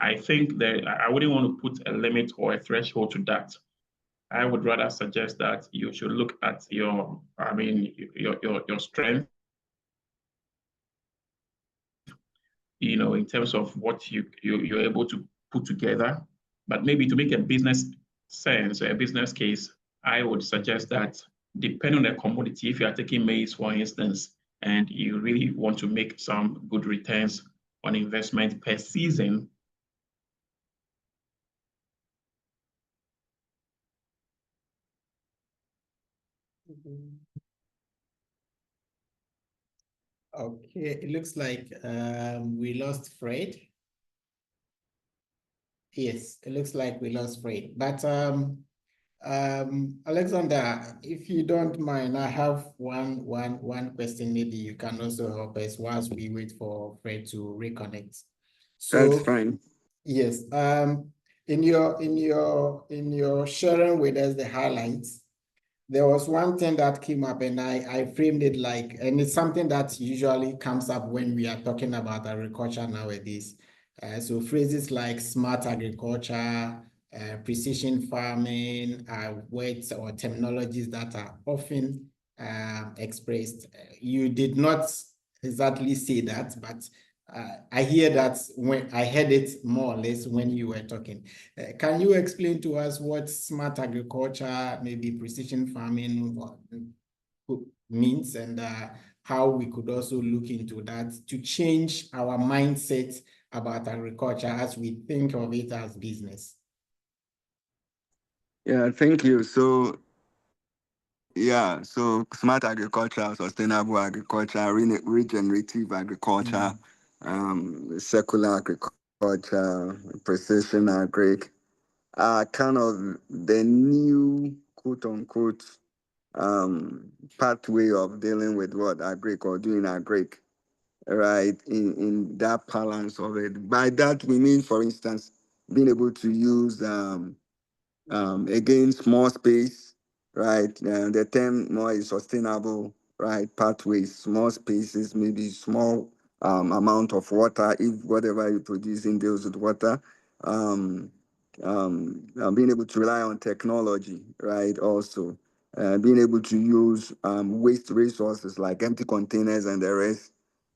I think that I wouldn't want to put a limit or a threshold to that. I would rather suggest that you should look at your strength, in terms of what you're able to put together. But maybe to make a business sense, a business case, I would suggest that depending on the commodity, if you are taking maize, for instance, and you really want to make some good returns on investment per season, Okay, it looks like we lost Fred. Yes, it looks like we lost Fred. But Alexander, if you don't mind, I have one question. Maybe you can also help us whilst we wait for Fred to reconnect. So that's fine. yes, in your sharing with us the highlights, there was one thing that came up, and I framed it like, and it's something that usually comes up when we are talking about agriculture nowadays. So phrases like smart agriculture, precision farming, words or terminologies that are often expressed. You did not exactly say that, but I hear that when I heard it more or less when you were talking. Can you explain to us what smart agriculture, maybe precision farming means, and how we could also look into that to change our mindset about agriculture as we think of it as business? Yeah, thank you. So smart agriculture, sustainable agriculture, regenerative agriculture, circular agriculture, precision agric are kind of the new quote unquote pathway of dealing with what agric or doing agric, right? In that balance of it. By that we mean, for instance, being able to use again, small space, right? The term more is sustainable, right? Pathways, small spaces, maybe small amount of water, if whatever you're producing deals with water. Being able to rely on technology, right? Also, being able to use waste resources like empty containers and the rest,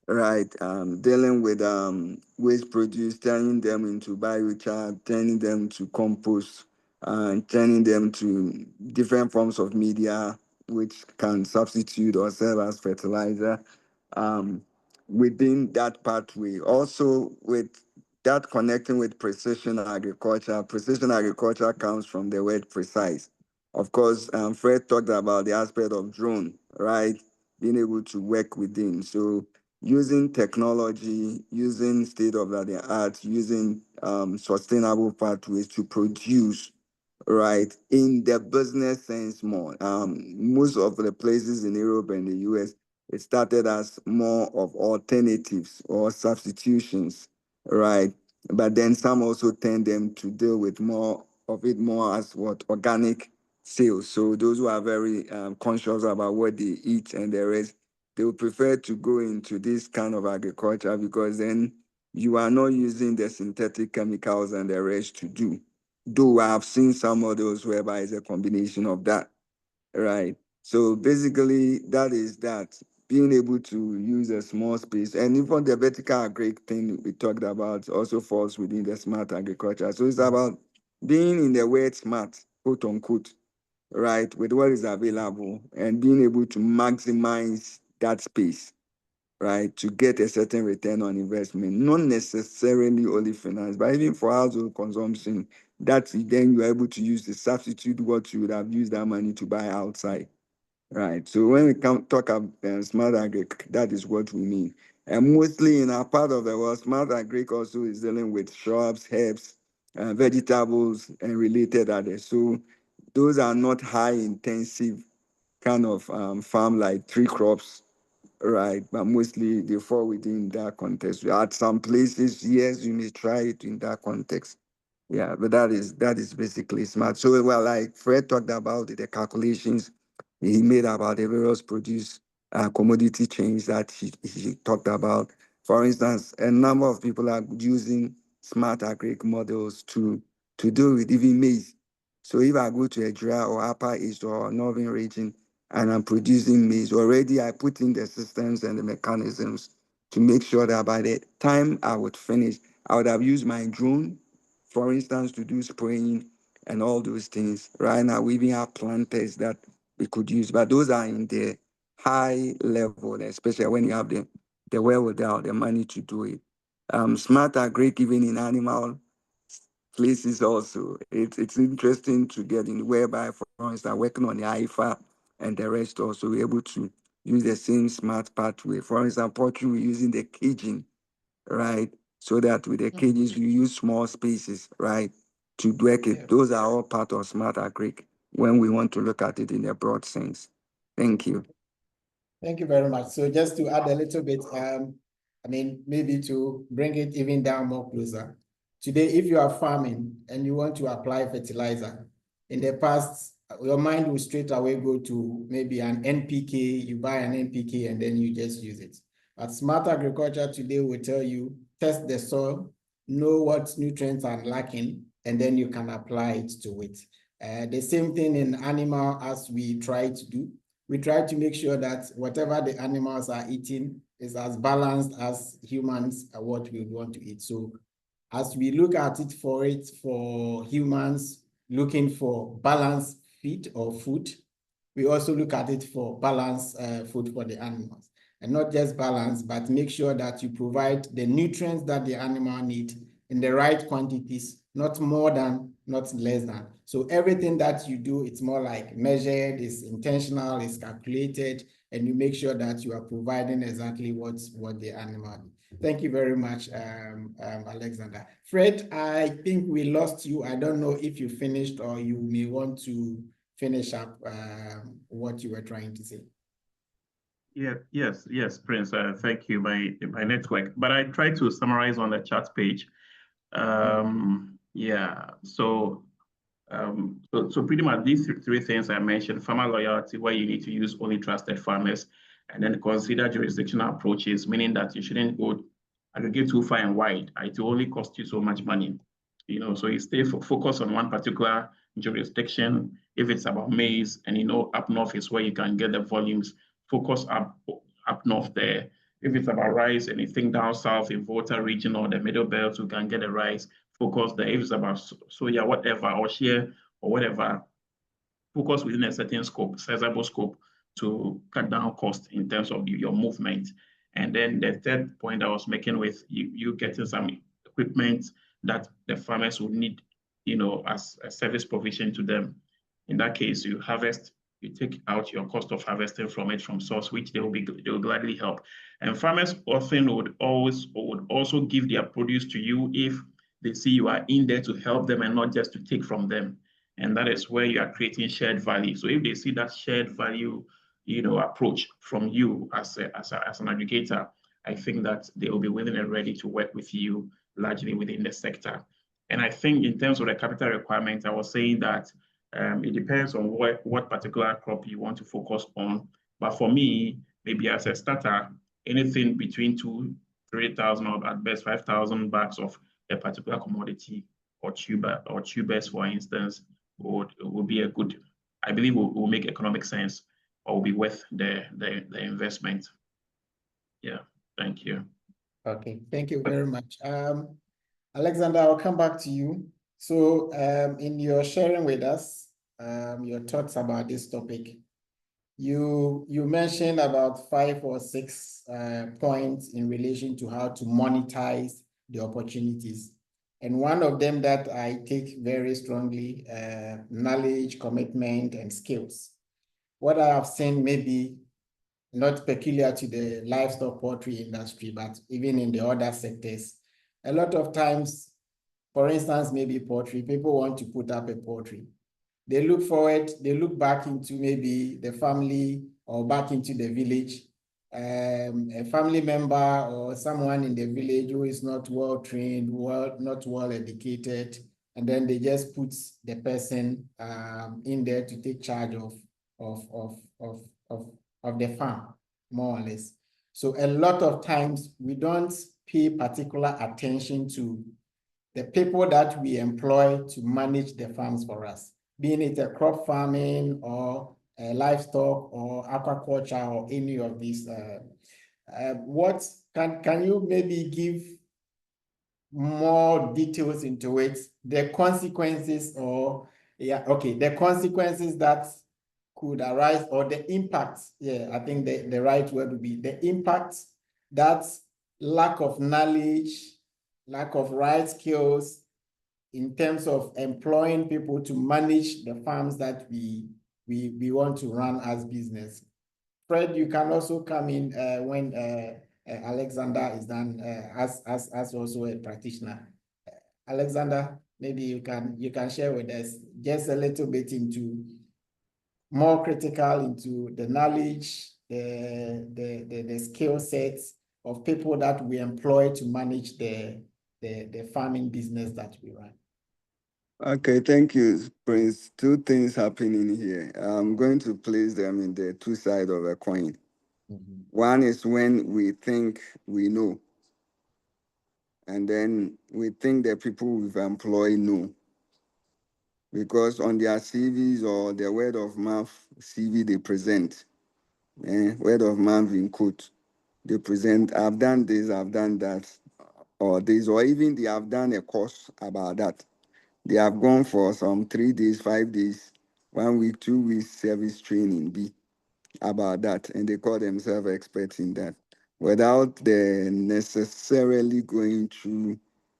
right? Dealing with waste produce, turning them into biochar, turning them to compost, turning them to different forms of media, which can substitute or serve as fertilizer. Within that pathway, also with that connecting with precision agriculture comes from the word precise. Of course, Fred talked about the aspect of drone, right? Being able to work within. So using technology, using state of the art, using sustainable pathways to produce, right, in the business sense more. Most of the places in Europe and the US, it started as more of alternatives or substitutions, right? But then some also tend them to deal with more of it more as what organic sales. So those who are very conscious about what they eat and the rest, they will prefer to go into this kind of agriculture because then you are not using the synthetic chemicals and the rest to do. Though I have seen some models whereby it's a combination of that, right? So basically, that is that being able to use a small space, and even the vertical agric thing we talked about also falls within the smart agriculture. So it's about being in the word smart, quote unquote, right, with what is available and being able to maximize that space, right, to get a certain return on investment, not necessarily only finance, but even for household consumption, that then you're able to use to substitute what you would have used that money to buy outside, right? So when we talk about smart agric, that is what we mean. And mostly in our part of the world, smart agric also is dealing with shrubs, herbs, vegetables, and related others. So those are not high intensive kind of farm like tree crops, right? But mostly they fall within that context. At some places, yes, you may try it in that context. Yeah, but that is basically smart. So well, like Fred talked about the calculations he made about the various produce commodity chains that he talked about. For instance, a number of people are using smart agric models to do with even maize. So if I go to a dry or upper east or northern region and I'm producing maize, already I put in the systems and the mechanisms to make sure that by the time I would finish, I would have used my drone, for instance, to do spraying and all those things. Right now, we even have planters that we could use, but those are in the high level, especially when you have the wherewithal, the money to do it. Smart agric, even in animal places also. It's interesting to get in whereby, for instance, working on the IFA and the rest also, we're able to use the same smart pathway. For instance, poultry, we're using the caging, right? So that with the cages, you use small spaces, right, to work it. Yeah. Those are all part of smart agric when we want to look at it in a broad sense. Thank you. Thank you very much. So just to add a little bit, I mean, maybe to bring it even down more closer. Today, if you are farming and you want to apply fertilizer, in the past, your mind will straight away go to maybe an NPK, you buy an NPK and then you just use it. But smart agriculture today will tell you, test the soil, know what nutrients are lacking, and then you can apply it to it. The same thing in animal as we try to do. We try to make sure that whatever the animals are eating is as balanced as humans are what we want to eat. So as we look at it for humans looking for balanced feed or food, we also look at it for balanced food for the animals. And not just balance, but make sure that you provide the nutrients that the animal need in the right quantities, not more than, not less than. So everything that you do, it's more like measured, it's intentional, it's calculated, and you make sure that you are providing exactly what the animal needs. Thank you very much, Alexander. Fred, I think we lost you. I don't know if you finished or you may want to finish up what you were trying to say. Yeah, yes, Prince. Thank you. My network, but I tried to summarize on the chat page. Yeah. So pretty much these three things I mentioned: farmer loyalty, where you need to use only trusted farmers, and then consider jurisdictional approaches, meaning that you shouldn't go aggregate too far and wide. It will only cost you so much money. So you stay focused on one particular jurisdiction. If it's about maize, and up north is where you can get the volumes, focus up north there. If it's about rice, anything down south in Volta region or the middle belt, you can get the rice, focus there. If it's about soya, whatever, or shea, or whatever, focus within a certain scope, sizable scope, to cut down cost in terms of your movement. And then the third point I was making with you getting some equipment that the farmers would need, as a service provision to them. In that case, you harvest, you take out your cost of harvesting from source, which they will gladly help. And farmers often would also give their produce to you if they see you are in there to help them and not just to take from them. And that is where you are creating shared value. So if they see that shared value, approach from you as an aggregator, I think that they will be willing and ready to work with you largely within the sector. And I think in terms of the capital requirement, I was saying that it depends on what particular crop you want to focus on. But for me, maybe as a starter, anything between 3,000 or at best 5,000 bags of a particular commodity or tubers, for instance, would be a good, I believe will make economic sense or will be worth the investment. Yeah, thank you. Okay, thank you very much. Alexander, I'll come back to you. So in your sharing with us, your thoughts about this topic, you mentioned about 5 or 6 points in relation to how to monetize the opportunities. And one of them that I take very strongly, knowledge, commitment, and skills. What I have seen maybe not peculiar to the livestock poultry industry, but even in the other sectors, a lot of times, for instance, maybe poultry, people want to put up a poultry. They look forward, they look back into maybe the family or back into the village, a family member or someone in the village who is not well trained, not well educated, and then they just put the person in there to take charge of the farm, more or less. So a lot of times we don't pay particular attention to the people that we employ to manage the farms for us, being it a crop farming or livestock or aquaculture or any of these. What can you maybe give more details into it? The consequences the consequences that could arise, or the impact. Yeah, I think the right word would be the impact that lack of knowledge, lack of right skills in terms of employing people to manage the farms that we want to run as business. Fred, you can also come in when Alexander is done as also a practitioner. Alexander, maybe you can share with us just a little bit into more critical into the knowledge, the skill sets of people that we employ to manage the farming business that we run. Okay, thank you, Prince. 2 things happening here. I'm going to place them in the 2 sides of a coin. Mm-hmm. One is when we think we know, and then we think the people we've employed know, because on their CVs or their word of mouth CV they present, word of mouth in quote, they present, I've done this, I've done that, or this, or even they have done a course about that. They have gone for some 3 days, 5 days, 1 week, 2 weeks service training about that, and they call themselves experts in that, without the necessarily going through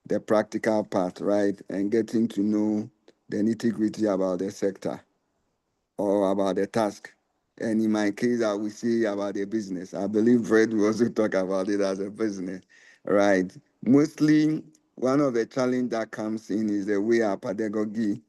the practical part, right, and getting to know the nitty-gritty about the sector or about the task. And in my case, I will say about the business. I believe Fred will also talk about it as a business, right? Mostly, one of the challenges that comes in is the way our pedagogy,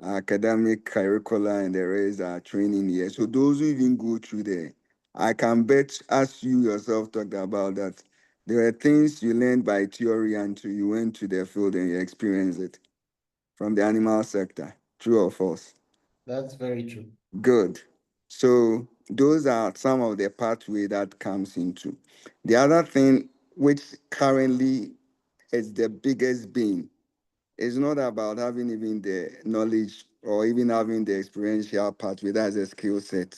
academic curricula, and the rest are training here. So those who even go through there, I can bet, as you yourself talked about, that there were things you learned by theory until you went to the field and you experienced it from the animal sector. True or false? That's very true. Good. So those are some of the pathway that comes into. The other thing, which currently is the biggest bane, is not about having even the knowledge or even having the experiential pathway, that's a skill set,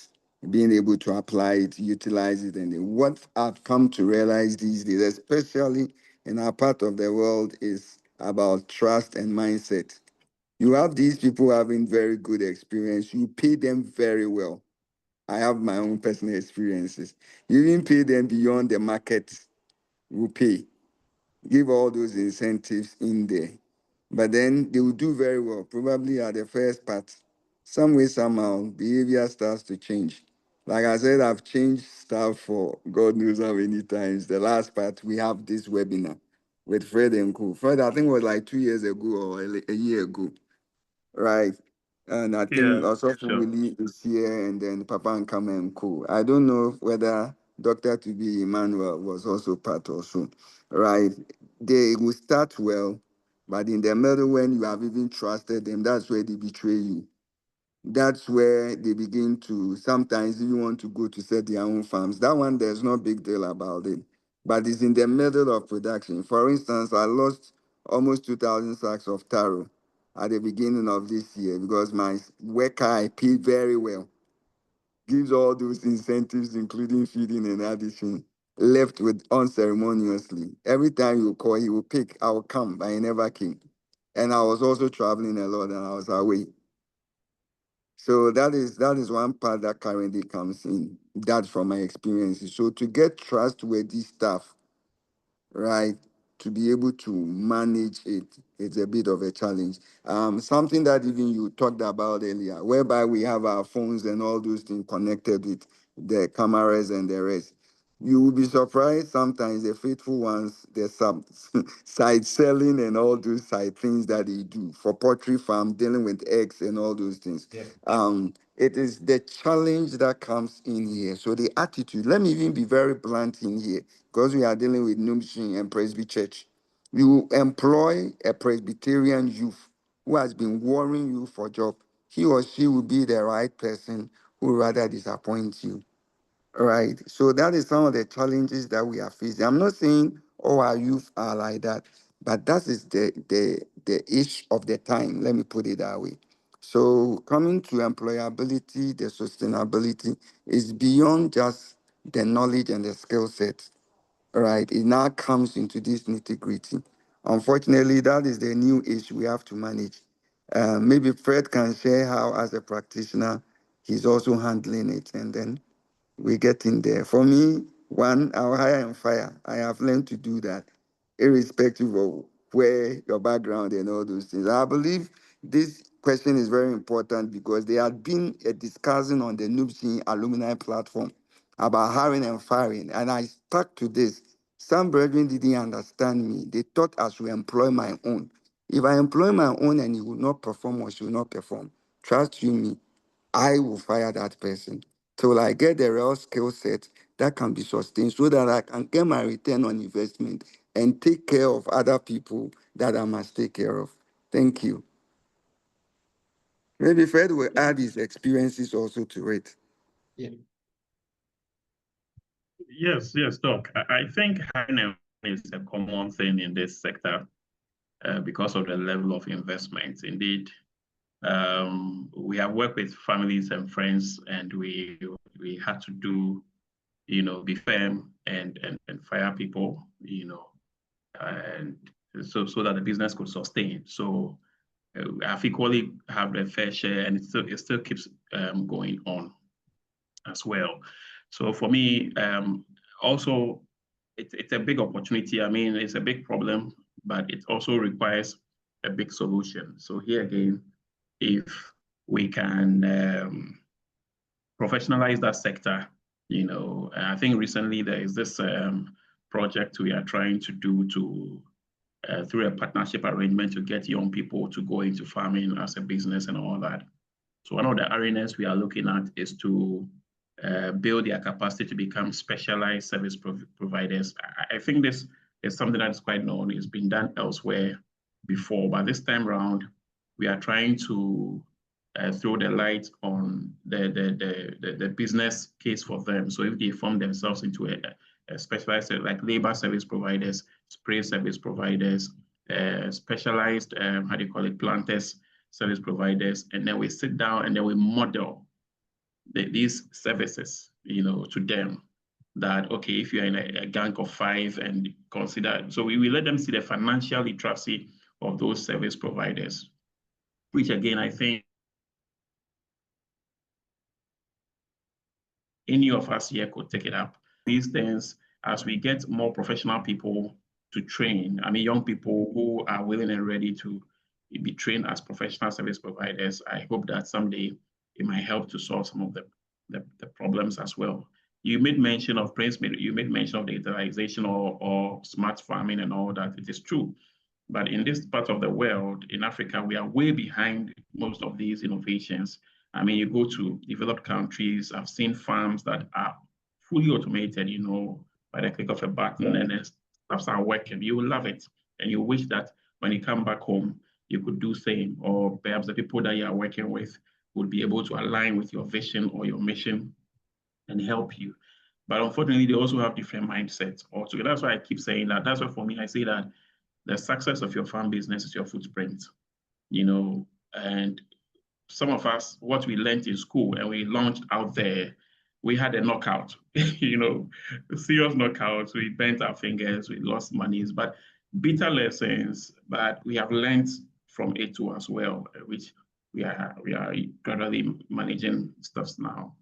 being able to apply it, utilize it. And what I've come to realize these days, especially in our part of the world, is about trust and mindset. You have these people having very good experience, you pay them very well. I have my own personal experiences. You even pay them beyond the market will pay. Give all those incentives in there. But then they will do very well, probably at the first part. Some way, somehow, behavior starts to change. Like I said, I've changed stuff for God knows how many times. The last part, we have this webinar with Fred and Co. Fred, I think it was like 2 years ago or a year ago. Right. And I think Yeah, also sure. Willie is here and then Papa and Kama and Co. I don't know whether Dr. To be Emmanuel was also part also. Right. They will start well, but in the middle, when you have even trusted them, that's where they betray you. That's where they begin to sometimes even want to go to set their own farms. That one, there's no big deal about it. But it's in the middle of production. For instance, I lost almost 2,000 sacks of taro at the beginning of this year because my worker I paid very well, gives all those incentives, including feeding and addition, left with unceremoniously. Every time you call, he will pick, I will come, but he never came. And I was also traveling a lot and I was away. So that is one part that currently comes in. That's from my experiences. So to get trustworthy staff, right, to be able to manage it, it's a bit of a challenge. Something that even you talked about earlier, whereby we have our phones and all those things connected with the cameras and the rest. You will be surprised sometimes the faithful ones, there's some side selling and all those side things that they do for poultry farm, dealing with eggs and all those things. Yeah. It is the challenge that comes in here. So the attitude, let me even be very blunt in here, because we are dealing with NUPS-G and Presby Church. You employ a Presbyterian youth who has been worrying you for job. He or she will be the right person who rather disappoint you. Right. So that is some of the challenges that we are facing. I'm not saying all our youth are like that, but that is the issue of the time. Let me put it that way. So coming to employability, the sustainability is beyond just the knowledge and the skill set. Right. It now comes into this nitty-gritty. Unfortunately, that is the new issue we have to manage. Maybe Fred can share how, as a practitioner, he's also handling it, and then we get in there. For me, one, I'll hire and fire. I have learned to do that, irrespective of where your background and all those things. I believe this question is very important because there had been a discussion on the NUPS-G alumni platform about hiring and firing, and I stuck to this. Some brethren didn't understand me. They thought I should employ my own. If I employ my own and he will not perform or should not perform, trust you me, I will fire that person till I get the real skill set that can be sustained so that I can get my return on investment and take care of other people that I must take care of. Thank you. Maybe Fred will add his experiences also to it. Yeah. Yes, Doc. I think hiring is a common thing in this sector because of the level of investment. Indeed, we have worked with families and friends, and we had to do, be firm and fire people, and so that the business could sustain. So I've equally have the fair share, and it still keeps going on as well. So for me, also, it's a big opportunity. I mean, it's a big problem, but it also requires a big solution. So here again, if we can professionalize that sector, I think recently there is this project we are trying to do to through a partnership arrangement to get young people to go into farming as a business and all that. So one of the arenas we are looking at is to build their capacity to become specialized service providers. I think this is something that is quite known. It's been done elsewhere before, but this time around, we are trying to throw the light on the business case for them. So if they form themselves into a specialized, like labor service providers, spray service providers, specialized, planters, service providers, and then we sit down and then we model these services, you know, to them. That, okay, if you're in a gang of 5 and consider, so we let them see the financial literacy of those service providers, which again, I think any of us here could take it up. These things, as we get more professional people to train, I mean, young people who are willing and ready to be trained as professional service providers, I hope that someday it might help to solve some of the problems as well. You made mention of you made mention of digitalization or smart farming and all that. It is true. But in this part of the world, in Africa, we are way behind most of these innovations. I mean, you go to developed countries, I've seen farms that are fully automated, you know, by the click of a button, and then stuff are working. You will love it. And you wish that when you come back home, you could do same, or perhaps the people that you are working with would be able to align with your vision or your mission and help you. But unfortunately, they also have different mindsets altogether. That's why I keep saying that. That's why for me, I say that the success of your farm business is your footprint, you know, and some of us, what we learned in school and we launched out there, we had a knockout, you know, serious knockouts. We bent our fingers, we lost monies, but bitter lessons, but we have learned from it too as well, which we are gradually managing stuff now.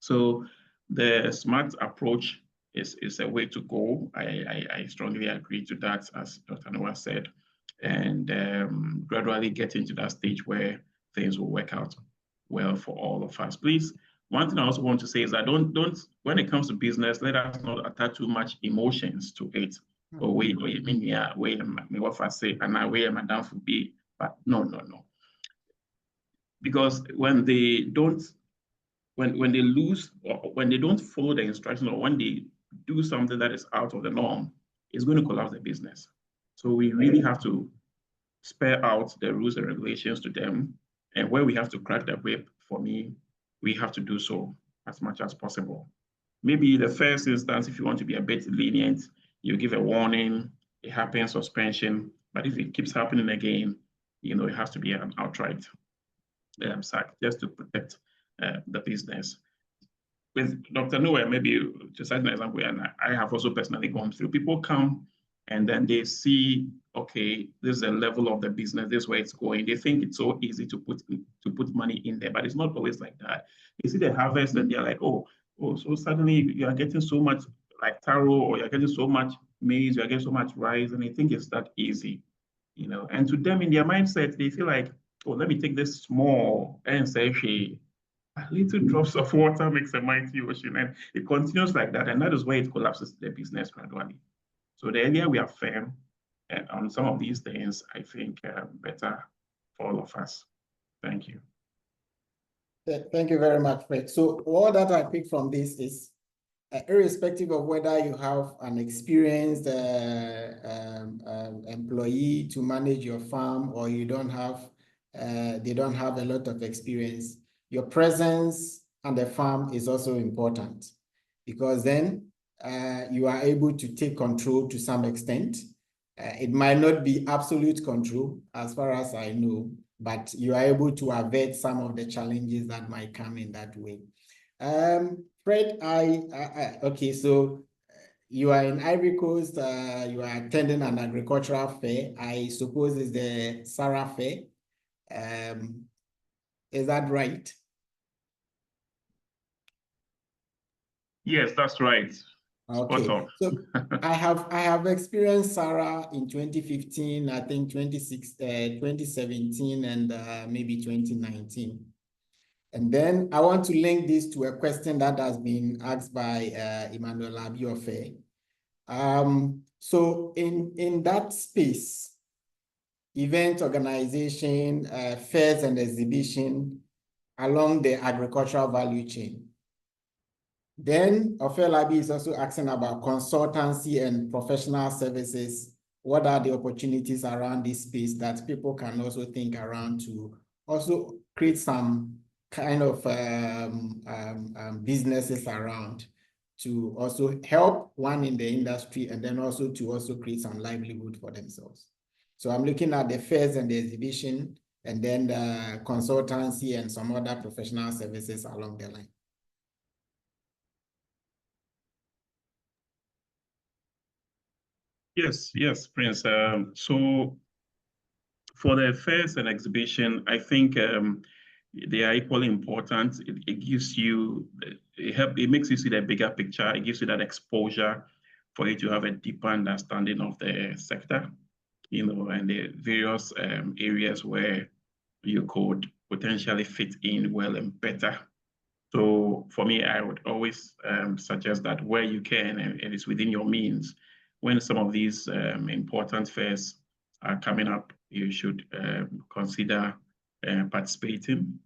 So the smart approach is a way to go. I strongly agree to that, as Dr. Noah said, and gradually get into that stage where things will work out well for all of us. Please, one thing I also want to say is that don't when it comes to business, let us not attach too much emotions to it. Or wait, what I say, and I wait, madam for be, but no. Because when they don't, when they lose, or when they don't follow the instruction, or when they do something that is out of the norm, it's going to collapse the business. So we really have to spell out the rules and regulations to them. And where we have to crack the whip, for me, we have to do so as much as possible. Maybe the first instance, if you want to be a bit lenient, you give a warning, it happens, suspension. But if it keeps happening again, you know, it has to be an outright sack, just to protect the business. With Dr. Noah, maybe to cite an example, and I have also personally gone through, people come and then they see, okay, this is the level of the business, this is where it's going. They think it's so easy to put money in there, but it's not always like that. They see the harvest and they're like, oh, so suddenly you are getting so much like taro, or you're getting so much maize, you're getting so much rice, and they think it's that easy, you know. And to them, in their mindset, they feel like, oh, let me take this small and say, hey, little drops of water makes a mighty ocean, and it continues like that, and that is where it collapses the business gradually. So the earlier we are firm on some of these things, I think better for all of us. Thank you. Thank you very much, Fred. So all that I pick from this is, irrespective of whether you have an experienced employee to manage your farm, or you don't have, they don't have a lot of experience, your presence on the farm is also important, because then you are able to take control to some extent. It might not be absolute control as far as I know, but you are able to avert some of the challenges that might come in that way. Fred, okay, so you are in Ivory Coast, you are attending an agricultural fair. I suppose it's the Sarah Fair. Is that right? Yes, that's right. Okay, so I have experienced Sarah in 2015, I think 2017, and maybe 2019. And then I want to link this to a question that has been asked by Emmanuel Abiofe. So in that space, event organization, fairs and exhibition along the agricultural value chain. Then Ofelabi is also asking about consultancy and professional services. What are the opportunities around this space that people can also think around to also create some kind of businesses around to also help one in the industry, and then also to also create some livelihood for themselves. So I'm looking at the fairs and the exhibition, and then the consultancy and some other professional services along the line. Yes, Prince. So for the fairs and exhibition, I think they are equally important. It gives you, it makes you see the bigger picture. It gives you that exposure for you to have a deeper understanding of the sector, and the various areas where you could potentially fit in well and better. So for me, I would always suggest that where you can, and it's within your means, when some of these important fairs are coming up, you should consider participating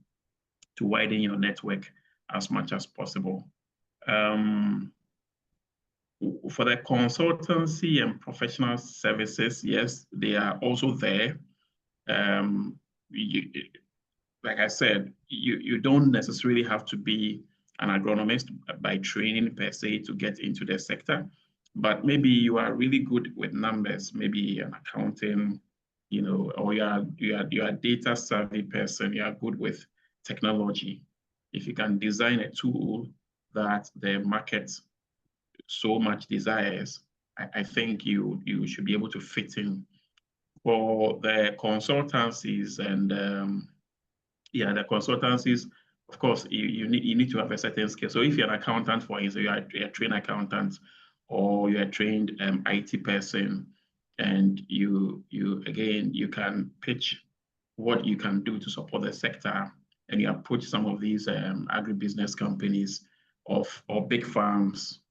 to widen your network as much as possible. For the consultancy and professional services, yes, they are also there. Like I said, you don't necessarily have to be an agronomist by training per se to get into the sector, but maybe you are really good with numbers, maybe an accounting, or you're a data savvy person, you are good with technology. If you can design a tool that the market so much desires, I think you should be able to fit in. For the consultancies and the consultancies, of course, you need to have a certain skill. So if you're an accountant, for instance, you're a trained accountant, or you're a trained IT person, and you can pitch what you can do to support the sector, and you approach some of these agribusiness companies or big farms,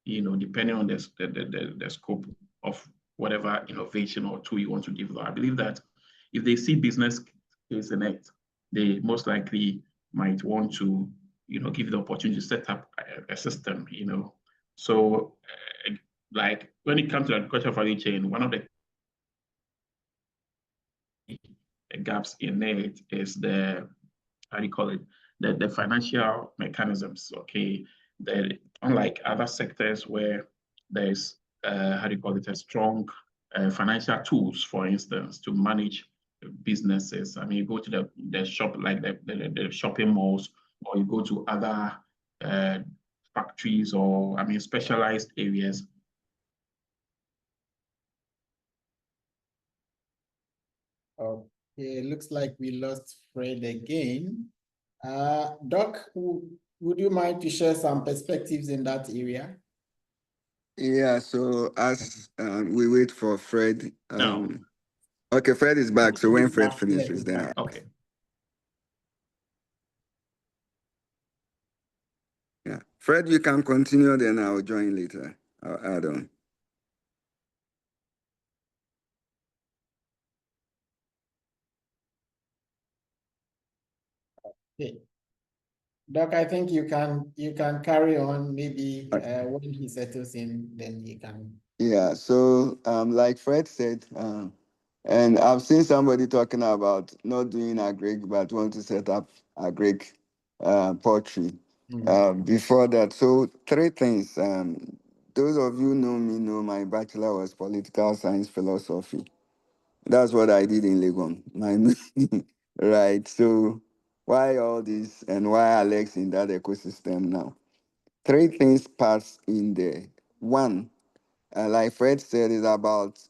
depending on the scope of whatever innovation or tool you want to develop. I believe that if they see business case in it, they most likely might want to, give the opportunity to set up a system, So, like when it comes to agricultural value chain, one of the gaps in it is the, how do you call it, the financial mechanisms, okay? That unlike other sectors where there's, how do you call it, a strong financial tools, for instance, to manage businesses. I mean, you go to the shop, like the shopping malls, or you go to other factories, or, specialized areas. Okay, it looks like we lost Fred again. Doc, would you mind to share some perspectives in that area? Yeah, so as we wait for Fred, No. okay, Fred is back. So when Fred Yes, finishes, he's then back. Okay. yeah, Fred, you can continue. Then I'll join later. I'll add on. Okay. Doc, I think you can carry on. Maybe when he settles in, then you can. Yeah, so like Fred said, and I've seen somebody talking about not doing agric, but want to set up agric poultry before that. So three things. Those of you know me know my bachelor was political science philosophy. That's what I did in Legon. Right. So why all this and why Alex in that ecosystem now? Three things pass in there. One, like Fred said, is about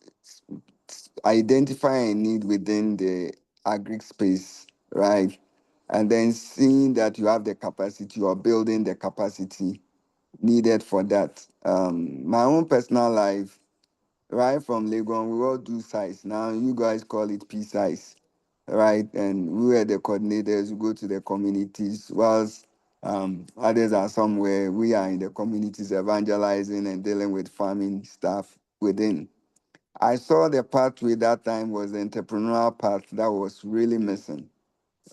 identifying a need within the agri space, right? And then seeing that you have the capacity or building the capacity needed for that. My own personal life, right from Legon, we all do size. Now you guys call it P size, right? And we were the coordinators, we go to the communities, whilst others are somewhere, we are in the communities evangelizing and dealing with farming stuff within. I saw the pathway that time was the entrepreneurial path that was really missing,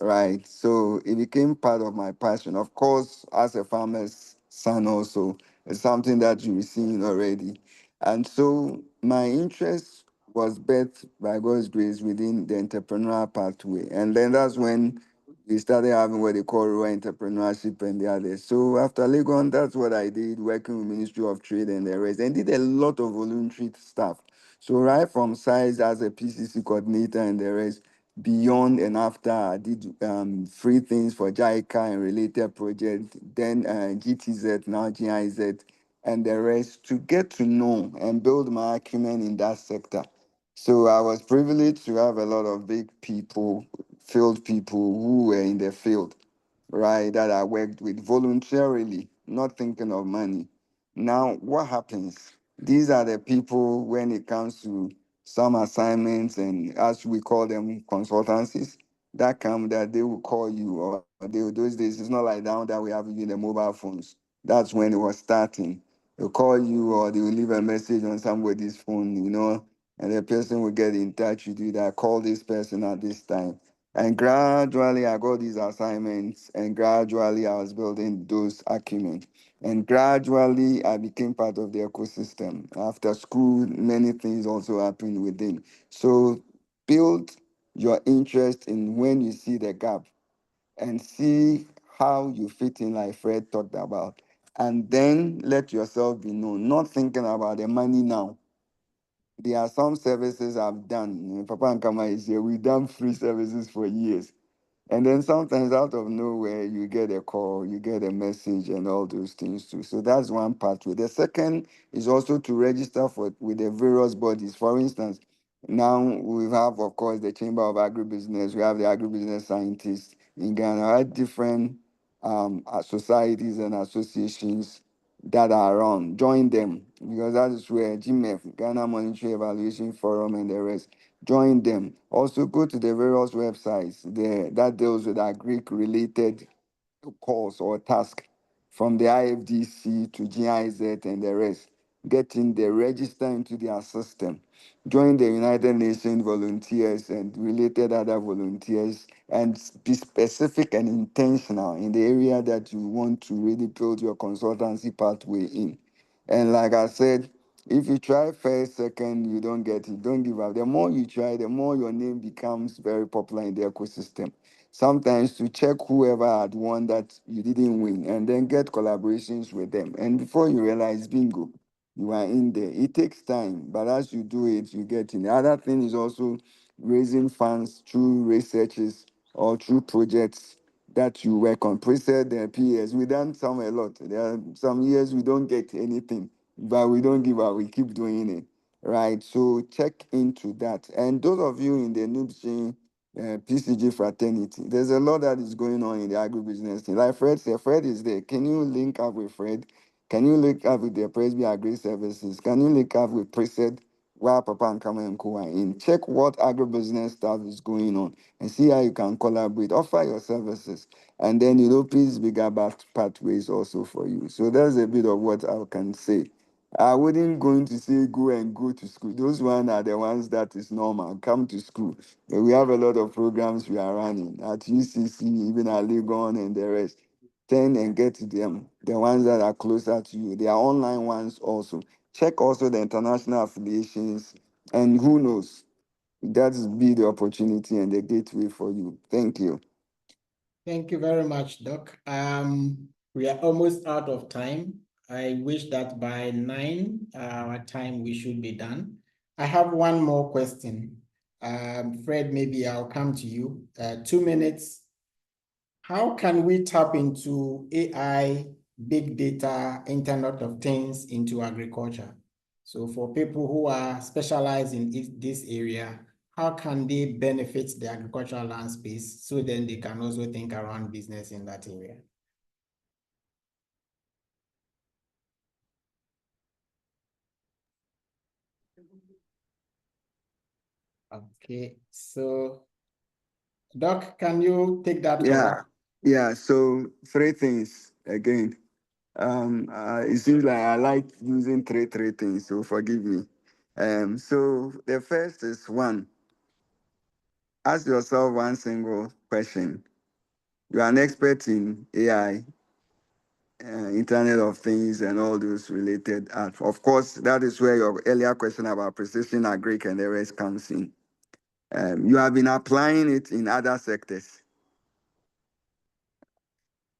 right? So it became part of my passion. Of course, as a farmer's son also, it's something that you've seen already. And so my interest was birthed by God's grace within the entrepreneurial pathway. And then that's when we started having what they call rural entrepreneurship and the others. So after Legon, that's what I did, working with Ministry of Trade and the rest, and did a lot of voluntary stuff. So right from size as a PCC coordinator and the rest, beyond and after. I did free things for JICA and related projects, then GTZ, now GIZ, and the rest to get to know and build my acumen in that sector. So I was privileged to have a lot of big people, field people who were in the field, right, that I worked with voluntarily, not thinking of money. Now, what happens? These are the people when it comes to some assignments and as we call them consultancies that come that they will call you or those days it's not like now that we have even the mobile phones. That's when it was starting. They'll call you or they will leave a message on somebody's phone, and the person will get in touch with you that call this person at this time. And gradually I got these assignments and gradually I was building those acumen. And gradually, I became part of the ecosystem. After school, many things also happened within. So build your interest in when you see the gap and see how you fit in, like Fred talked about. And then let yourself be known, not thinking about the money now. There are some services I've done. Papa and Kama is here. We've done free services for years. And then sometimes out of nowhere, you get a call, you get a message, and all those things too. So that's one pathway. The second is also to register with the various bodies. For instance, now we have, of course, the Chamber of Agribusiness. We have the agribusiness scientists in Ghana. Our different societies and associations that are around. Join them because that is where GMF, Ghana Monetary Evaluation Forum, and the rest. Join them. Also go to the various websites there that deals with Agric related calls or task from the IFDC to GIZ and the rest. Get in there, register into their system. Join the United Nations volunteers and related other volunteers and be specific and intentional in the area that you want to really build your consultancy pathway in. And like I said, if you try first, second, you don't get it, don't give up. The more you try, the more your name becomes very popular in the ecosystem. Sometimes to check whoever had won that you didn't win and then get collaborations with them. And before you realize, bingo, you are in there. It takes time, but as you do it, you get in. The other thing is also raising funds through researches or through projects that you work on. Preset the PS. We done some a lot. There are some years we don't get anything, but we don't give up. We keep doing it, right? So check into that. And those of you in the NUPS-G PCG fraternity, there's a lot that is going on in the agribusiness thing. Like Fred said, Fred is there. Can you link up with Fred? Can you link up with the Presby Agri Services? Can you link up with Preset, where Papa and Kama and Co are in? Check what agribusiness stuff is going on and see how you can collaborate. Offer your services. And then, please bigger pathways also for you. So that's a bit of what I can say. I wouldn't going to say go to school. Those ones are the ones that is normal. Come to school. We have a lot of programs we are running at UCC, even at Legon and the rest. Turn and get to them, the ones that are closer to you. They are online ones also. Check also the international affiliations, and who knows, that's be the opportunity and the gateway for you. Thank you. Thank you very much, Doc. We are almost out of time. I wish that by 9 our time we should be done. I have one more question. Fred, maybe I'll come to you. 2 minutes. How can we tap into AI, big data, Internet of Things into agriculture? So for people who are specialized in this area, how can they benefit the agricultural land space so then they can also think around business in that area? Okay, so Doc, can you take that over? Yeah. So 3 things again. It seems like I like using three things, so forgive me. So the first is one. Ask yourself one single question. You are an expert in AI, Internet of Things, and all those related. Of course, that is where your earlier question about precision agric and the rest comes in. You have been applying it in other sectors.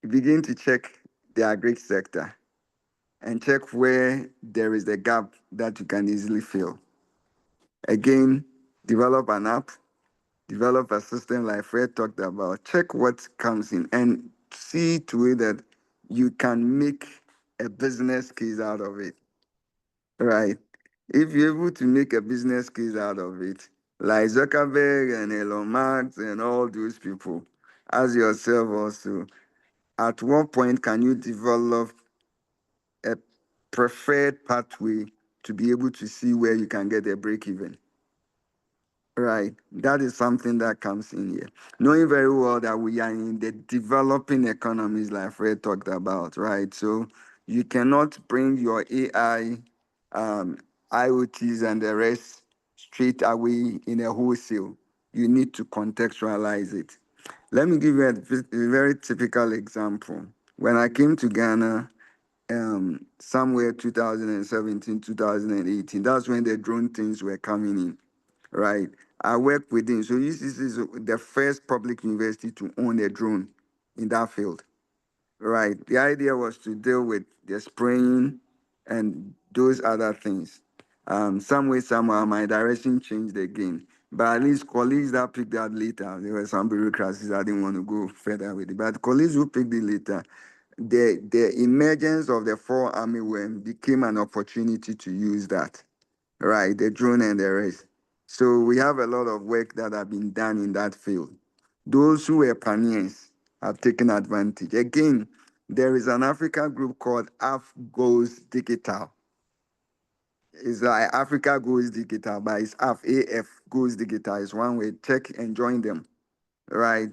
Begin to check the agric sector and check where there is a gap that you can easily fill. Again, develop an app develop a system like Fred talked about, check what comes in and see to it that you can make a business case out of it, right? If you're able to make a business case out of it, like Zuckerberg and Elon Musk and all those people, as yourself also, at what point can you develop a preferred pathway to be able to see where you can get a break even? Right. That is something that comes in here. Knowing very well that we are in the developing economies like Fred talked about, right? So you cannot bring your AI, IoTs and the rest straight away in a wholesale. You need to contextualize it. Let me give you a very typical example. When I came to Ghana, somewhere 2017, 2018, that's when the drone things were coming in, right? I work within. So this is the first public university to own a drone in that field, right? The idea was to deal with the spraying and those other things. Some way, somehow, my direction changed again. But at least colleagues that picked that later, there were some bureaucracies I didn't want to go further with it. But colleagues who picked it later, the emergence of the four army worm became an opportunity to use that, right? The drone and the rest. So we have a lot of work that have been done in that field. Those who were pioneers have taken advantage. Again, there is an Africa group called Af Goes Digital. It's like Africa Goes Digital, but it's AF Goes Digital. It's one way. Check and join them, right?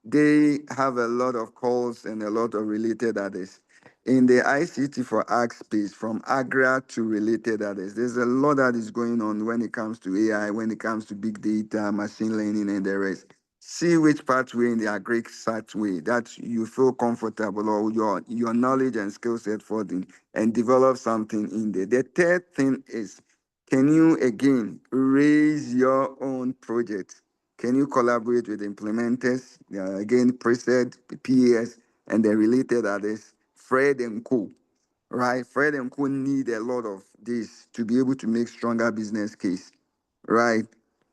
They have a lot of calls and a lot of related others. In the ICT for Ag space, from Agra to related others, there's a lot that is going on when it comes to AI, when it comes to big data, machine learning, and the rest. See which pathway in the Agric way that you feel comfortable or your knowledge and skill set for them, and develop something in there. The third thing is, can you again raise your own project? Can you collaborate with implementers? Again, Preset, PAS, and the related others, Fred and Co. Right? Fred and Co need a lot of this to be able to make stronger business case. Right?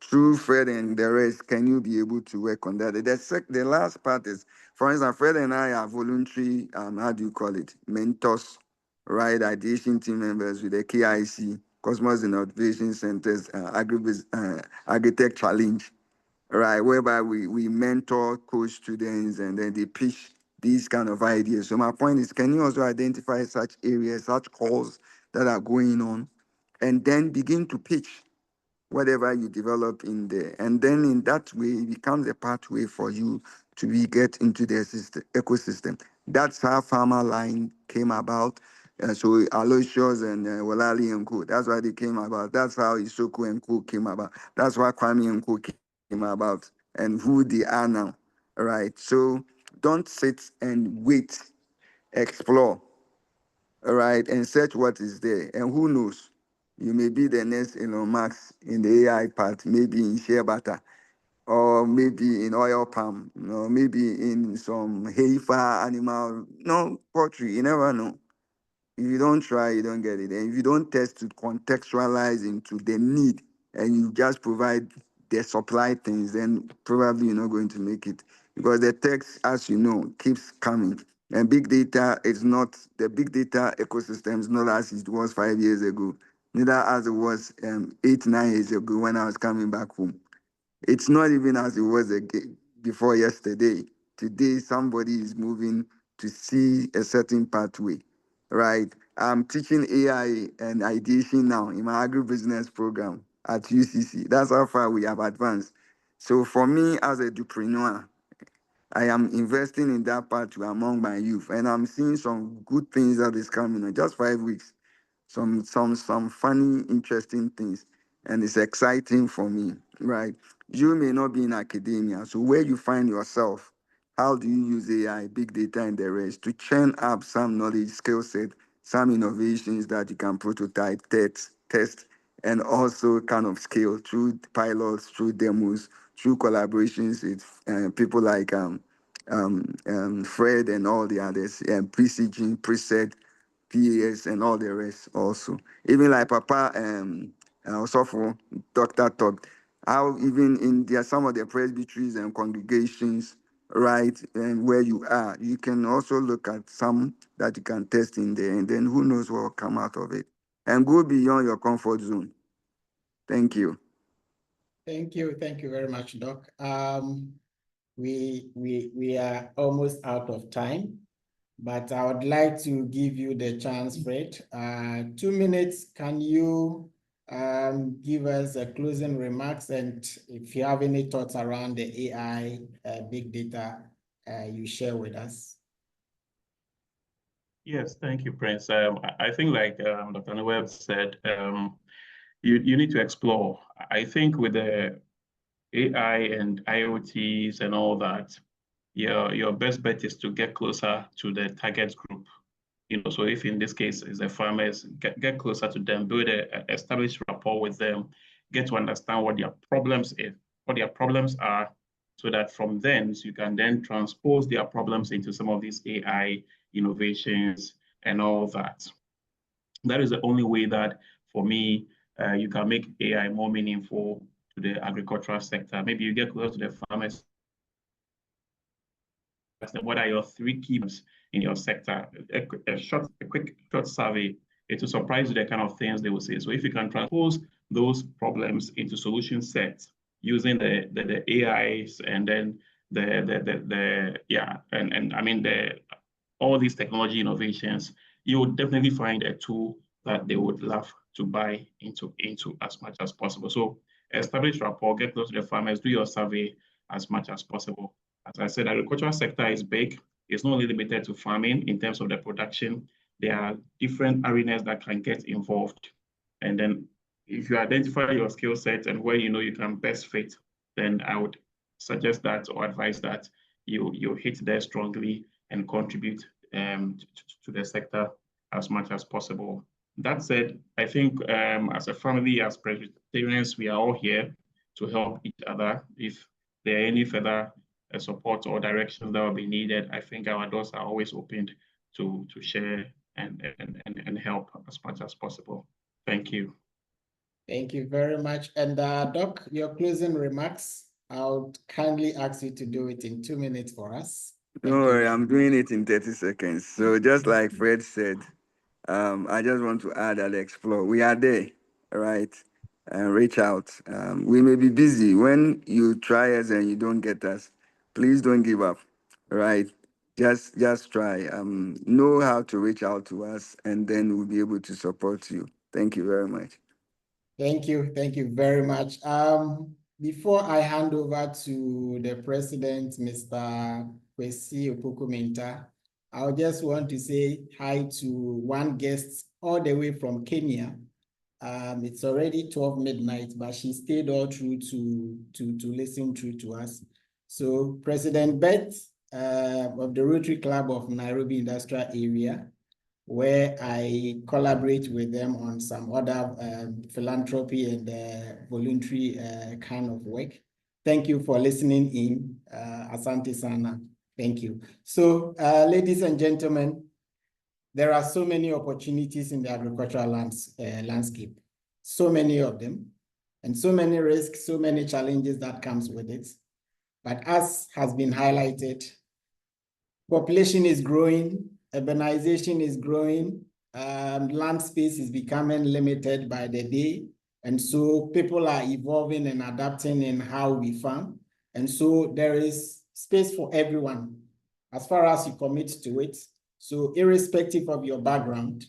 Through Fred and the rest, can you be able to work on that? The last part is, for instance, Fred and I are voluntary, how do you call it? Mentors, right? Ideation team members with the KIC, Cosmos Innovation Centers, Agribusiness, Agritech Challenge, right? Whereby we mentor, coach students, and then they pitch these kind of ideas. So my point is, can you also identify such areas, such calls that are going on, and then begin to pitch whatever you develop in there. And then in that way, it becomes a pathway for you to get into the ecosystem. That's how Farmer Line came about. So Aloysius and Walali and Co. That's why they came about. That's how Isoko and Co. came about. That's why Kwame and Co. came about and who they are now. All right. So don't sit and wait. Explore. All right, and search what is there. And who knows? You may be the next Elon Musk in the AI part, maybe in shea butter, or maybe in oil palm, maybe in some heifer animal, no, poultry, you never know. If you don't try, you don't get it. And if you don't test to contextualize into the need and you just provide the supply things, then probably you're not going to make it. Because the text, as you know, keeps coming. And big data is not, the big data ecosystem is not as it was 5 years ago, neither as it was 8, 9 years ago when I was coming back home. It's not even as it was before yesterday. Today, somebody is moving to see a certain pathway, right? I'm teaching AI and ideation now in my agribusiness program at UCC. That's how far we have advanced. So for me as a entrepreneur, I am investing in that pathway among my youth, and I'm seeing some good things that is coming in just 5 weeks. Some funny, interesting things, and it's exciting for me, right? You may not be in academia, so where you find yourself, how do you use AI, big data, and the rest to churn up some knowledge, skill set, some innovations that you can prototype, test, and also kind of scale through pilots, through demos, through collaborations with people like Fred and all the others, PCG, Preset, PAS, and all the rest also. Even like Papa also for Dr. Talk, how even in there some of the presbyteries and congregations, right, and where you are, you can also look at some that you can test in there, and then who knows what will come out of it. And go beyond your comfort zone. Thank you. Thank you very much, Doc. We are almost out of time, but I would like to give you the chance, Fred. 2 minutes. Can you give us a closing remarks, and if you have any thoughts around the AI, big data, you share with us. Yes, thank you, Prince. I think like Dr. Noel said, you need to explore. I think with the AI and IoTs and all that, your best bet is to get closer to the target group. So if in this case is the farmers, get closer to them, build establish rapport with them, get to understand what their problems are, so that from then you can then transpose their problems into some of these AI innovations and all that. That is the only way that, for me, you can make AI more meaningful to the agricultural sector. Maybe you get closer to the farmers. What are your 3 keywords in your sector? A quick short survey. It will surprise you the kind of things they will say. So if you can transpose those problems into solution sets using the AIs and then all these technology innovations, you would definitely find a tool that they would love to buy into as much as possible. So establish rapport, get close to the farmers, do your survey as much as possible. As I said, the agricultural sector is big. It's not only limited to farming in terms of the production. There are different arenas that can get involved. And then if you identify your skill set and where you can best fit, then I would suggest that or advise that you hit there strongly and contribute to the sector as much as possible. That said, I think as a family, as Presbyterians, we are all here to help each other. If there are any further support or directions that will be needed, I think our doors are always opened to share and help as much as possible. Thank you. Thank you very much. And Doc, your closing remarks, I would kindly ask you to do it in 2 minutes for us. Don't worry, I'm doing it in 30 seconds. So just like Fred said, I just want to add that explore. We are there, right? And reach out. We may be busy. When you try us and you don't get us, please don't give up, right? Just try. Know how to reach out to us, and then we'll be able to support you. Thank you very much. Thank you very much. Before I hand over to the president, Mr. Kwesi Opoku-Mintah, I just want to say hi to one guest all the way from Kenya. It's already 12 midnight, but she stayed all through to listen through to us. So President Beth of the Rotary Club of Nairobi Industrial Area, where I collaborate with them on some other philanthropy and voluntary kind of work. Thank you for listening in. Asante Sana. Thank you. So, ladies and gentlemen, there are so many opportunities in the agricultural landscape, so many of them, and so many risks, so many challenges that comes with it. But as has been highlighted, population is growing, urbanization is growing, land space is becoming limited by the day. And so people are evolving and adapting in how we farm. And so there is space for everyone as far as you commit to it. So irrespective of your background,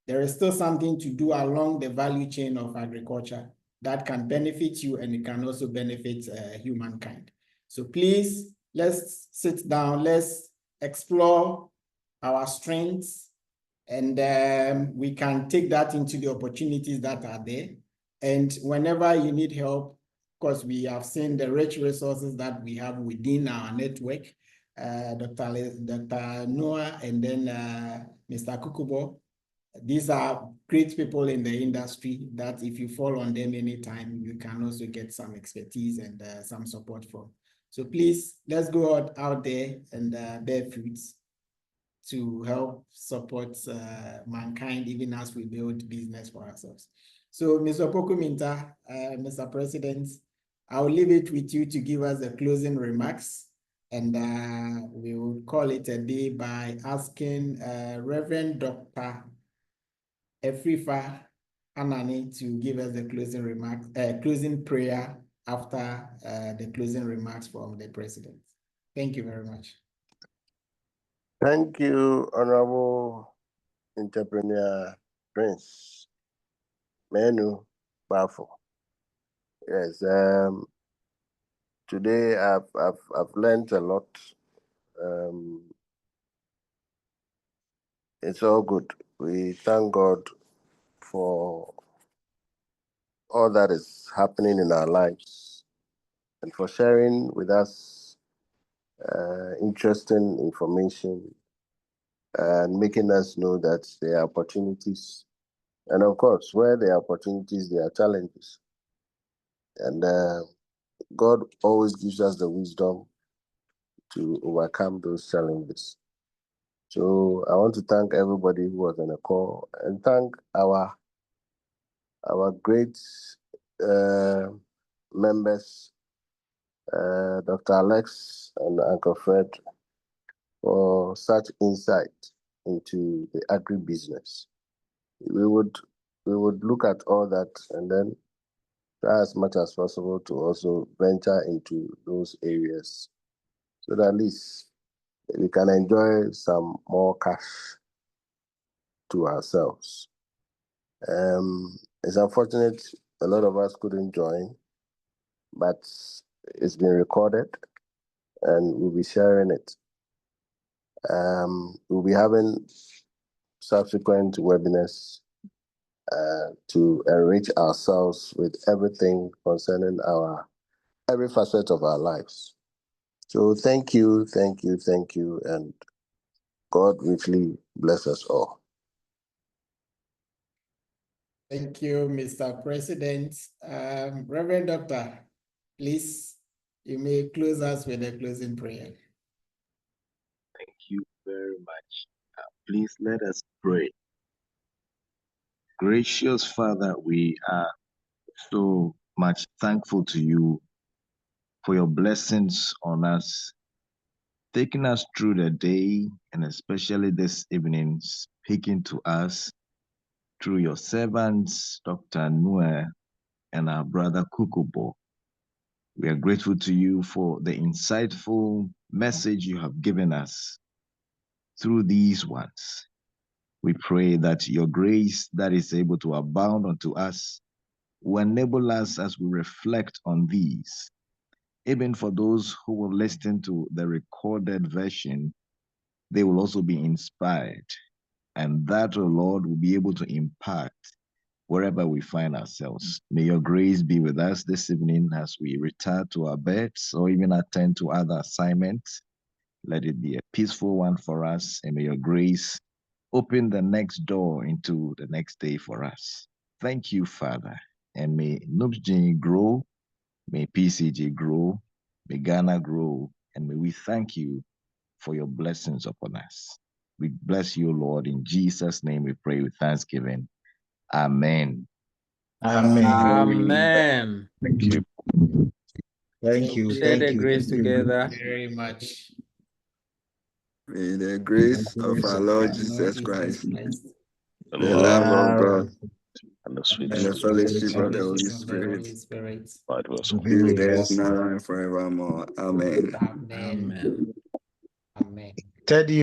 there is still something to do along the value chain of agriculture that can benefit you, and it can also benefit humankind. So please, let's sit down, let's explore our strengths, and we can take that into the opportunities that are there. And whenever you need help, of course, we have seen the rich resources that we have within our network, Dr. Noah and then Mr. Kukubo. These are great people in the industry that if you fall on them anytime, you can also get some expertise and some support from. So please, let's go out there and bear fruits to help support mankind, even as we build business for ourselves. So, Mr. Opoku-Mintah, Mr. President, I'll leave it with you to give us the closing remarks, and we will call it a day by asking Reverend Dr. Efrifa Anani to give us the closing remarks, closing prayer after the closing remarks from the President. Thank you very much. Thank you, Honorable Entrepreneur Prince Menu Bafo. Yes, today I've learned a lot. It's all good. We thank God for all that is happening in our lives and for sharing with us interesting information and making us know that there are opportunities. And of course, where there are opportunities, there are challenges. And God always gives us the wisdom to overcome those challenges. So I want to thank everybody who was on the call and thank our great members, Dr. Alex and Uncle Fred, for such insight into the agribusiness. We would look at all that and then try as much as possible to also venture into those areas so that at least we can enjoy some more cash to ourselves. It's unfortunate a lot of us couldn't join, but it's been recorded and we'll be sharing it. We'll be having subsequent webinars to enrich ourselves with everything concerning every facet of our lives. So thank you, and God richly bless us all. Thank you, Mr. President. Reverend Doctor, please, you may close us with a closing prayer. Thank you very much. Please let us pray. Gracious Father, we are so much thankful to you for your blessings on us, taking us through the day and especially this evening, speaking to us through your servants, Dr. Noah and our brother Kukubo. We are grateful to you for the insightful message you have given us through these ones. We pray that your grace that is able to abound unto us will enable us as we reflect on these. Even for those who will listen to the recorded version, they will also be inspired. And that, O Lord, will be able to impact wherever we find ourselves. May your grace be with us this evening as we return to our beds or even attend to other assignments. Let it be a peaceful one for us, and may your grace open the next door into the next day for us. Thank you, Father. And may NUPS-G grow, may PCG grow, may Ghana grow, and may we thank you for your blessings upon us. We bless you, Lord. In Jesus' name we pray with thanksgiving. Amen. Amen. Amen. Thank you. Thank you. Share Thank the you. grace together. Very much. May the grace of our Lord Jesus Christ, the love of God, And the sweet and the fellowship of the Holy Spirit be with us now and forevermore. Amen. Amen. Amen. Teddy.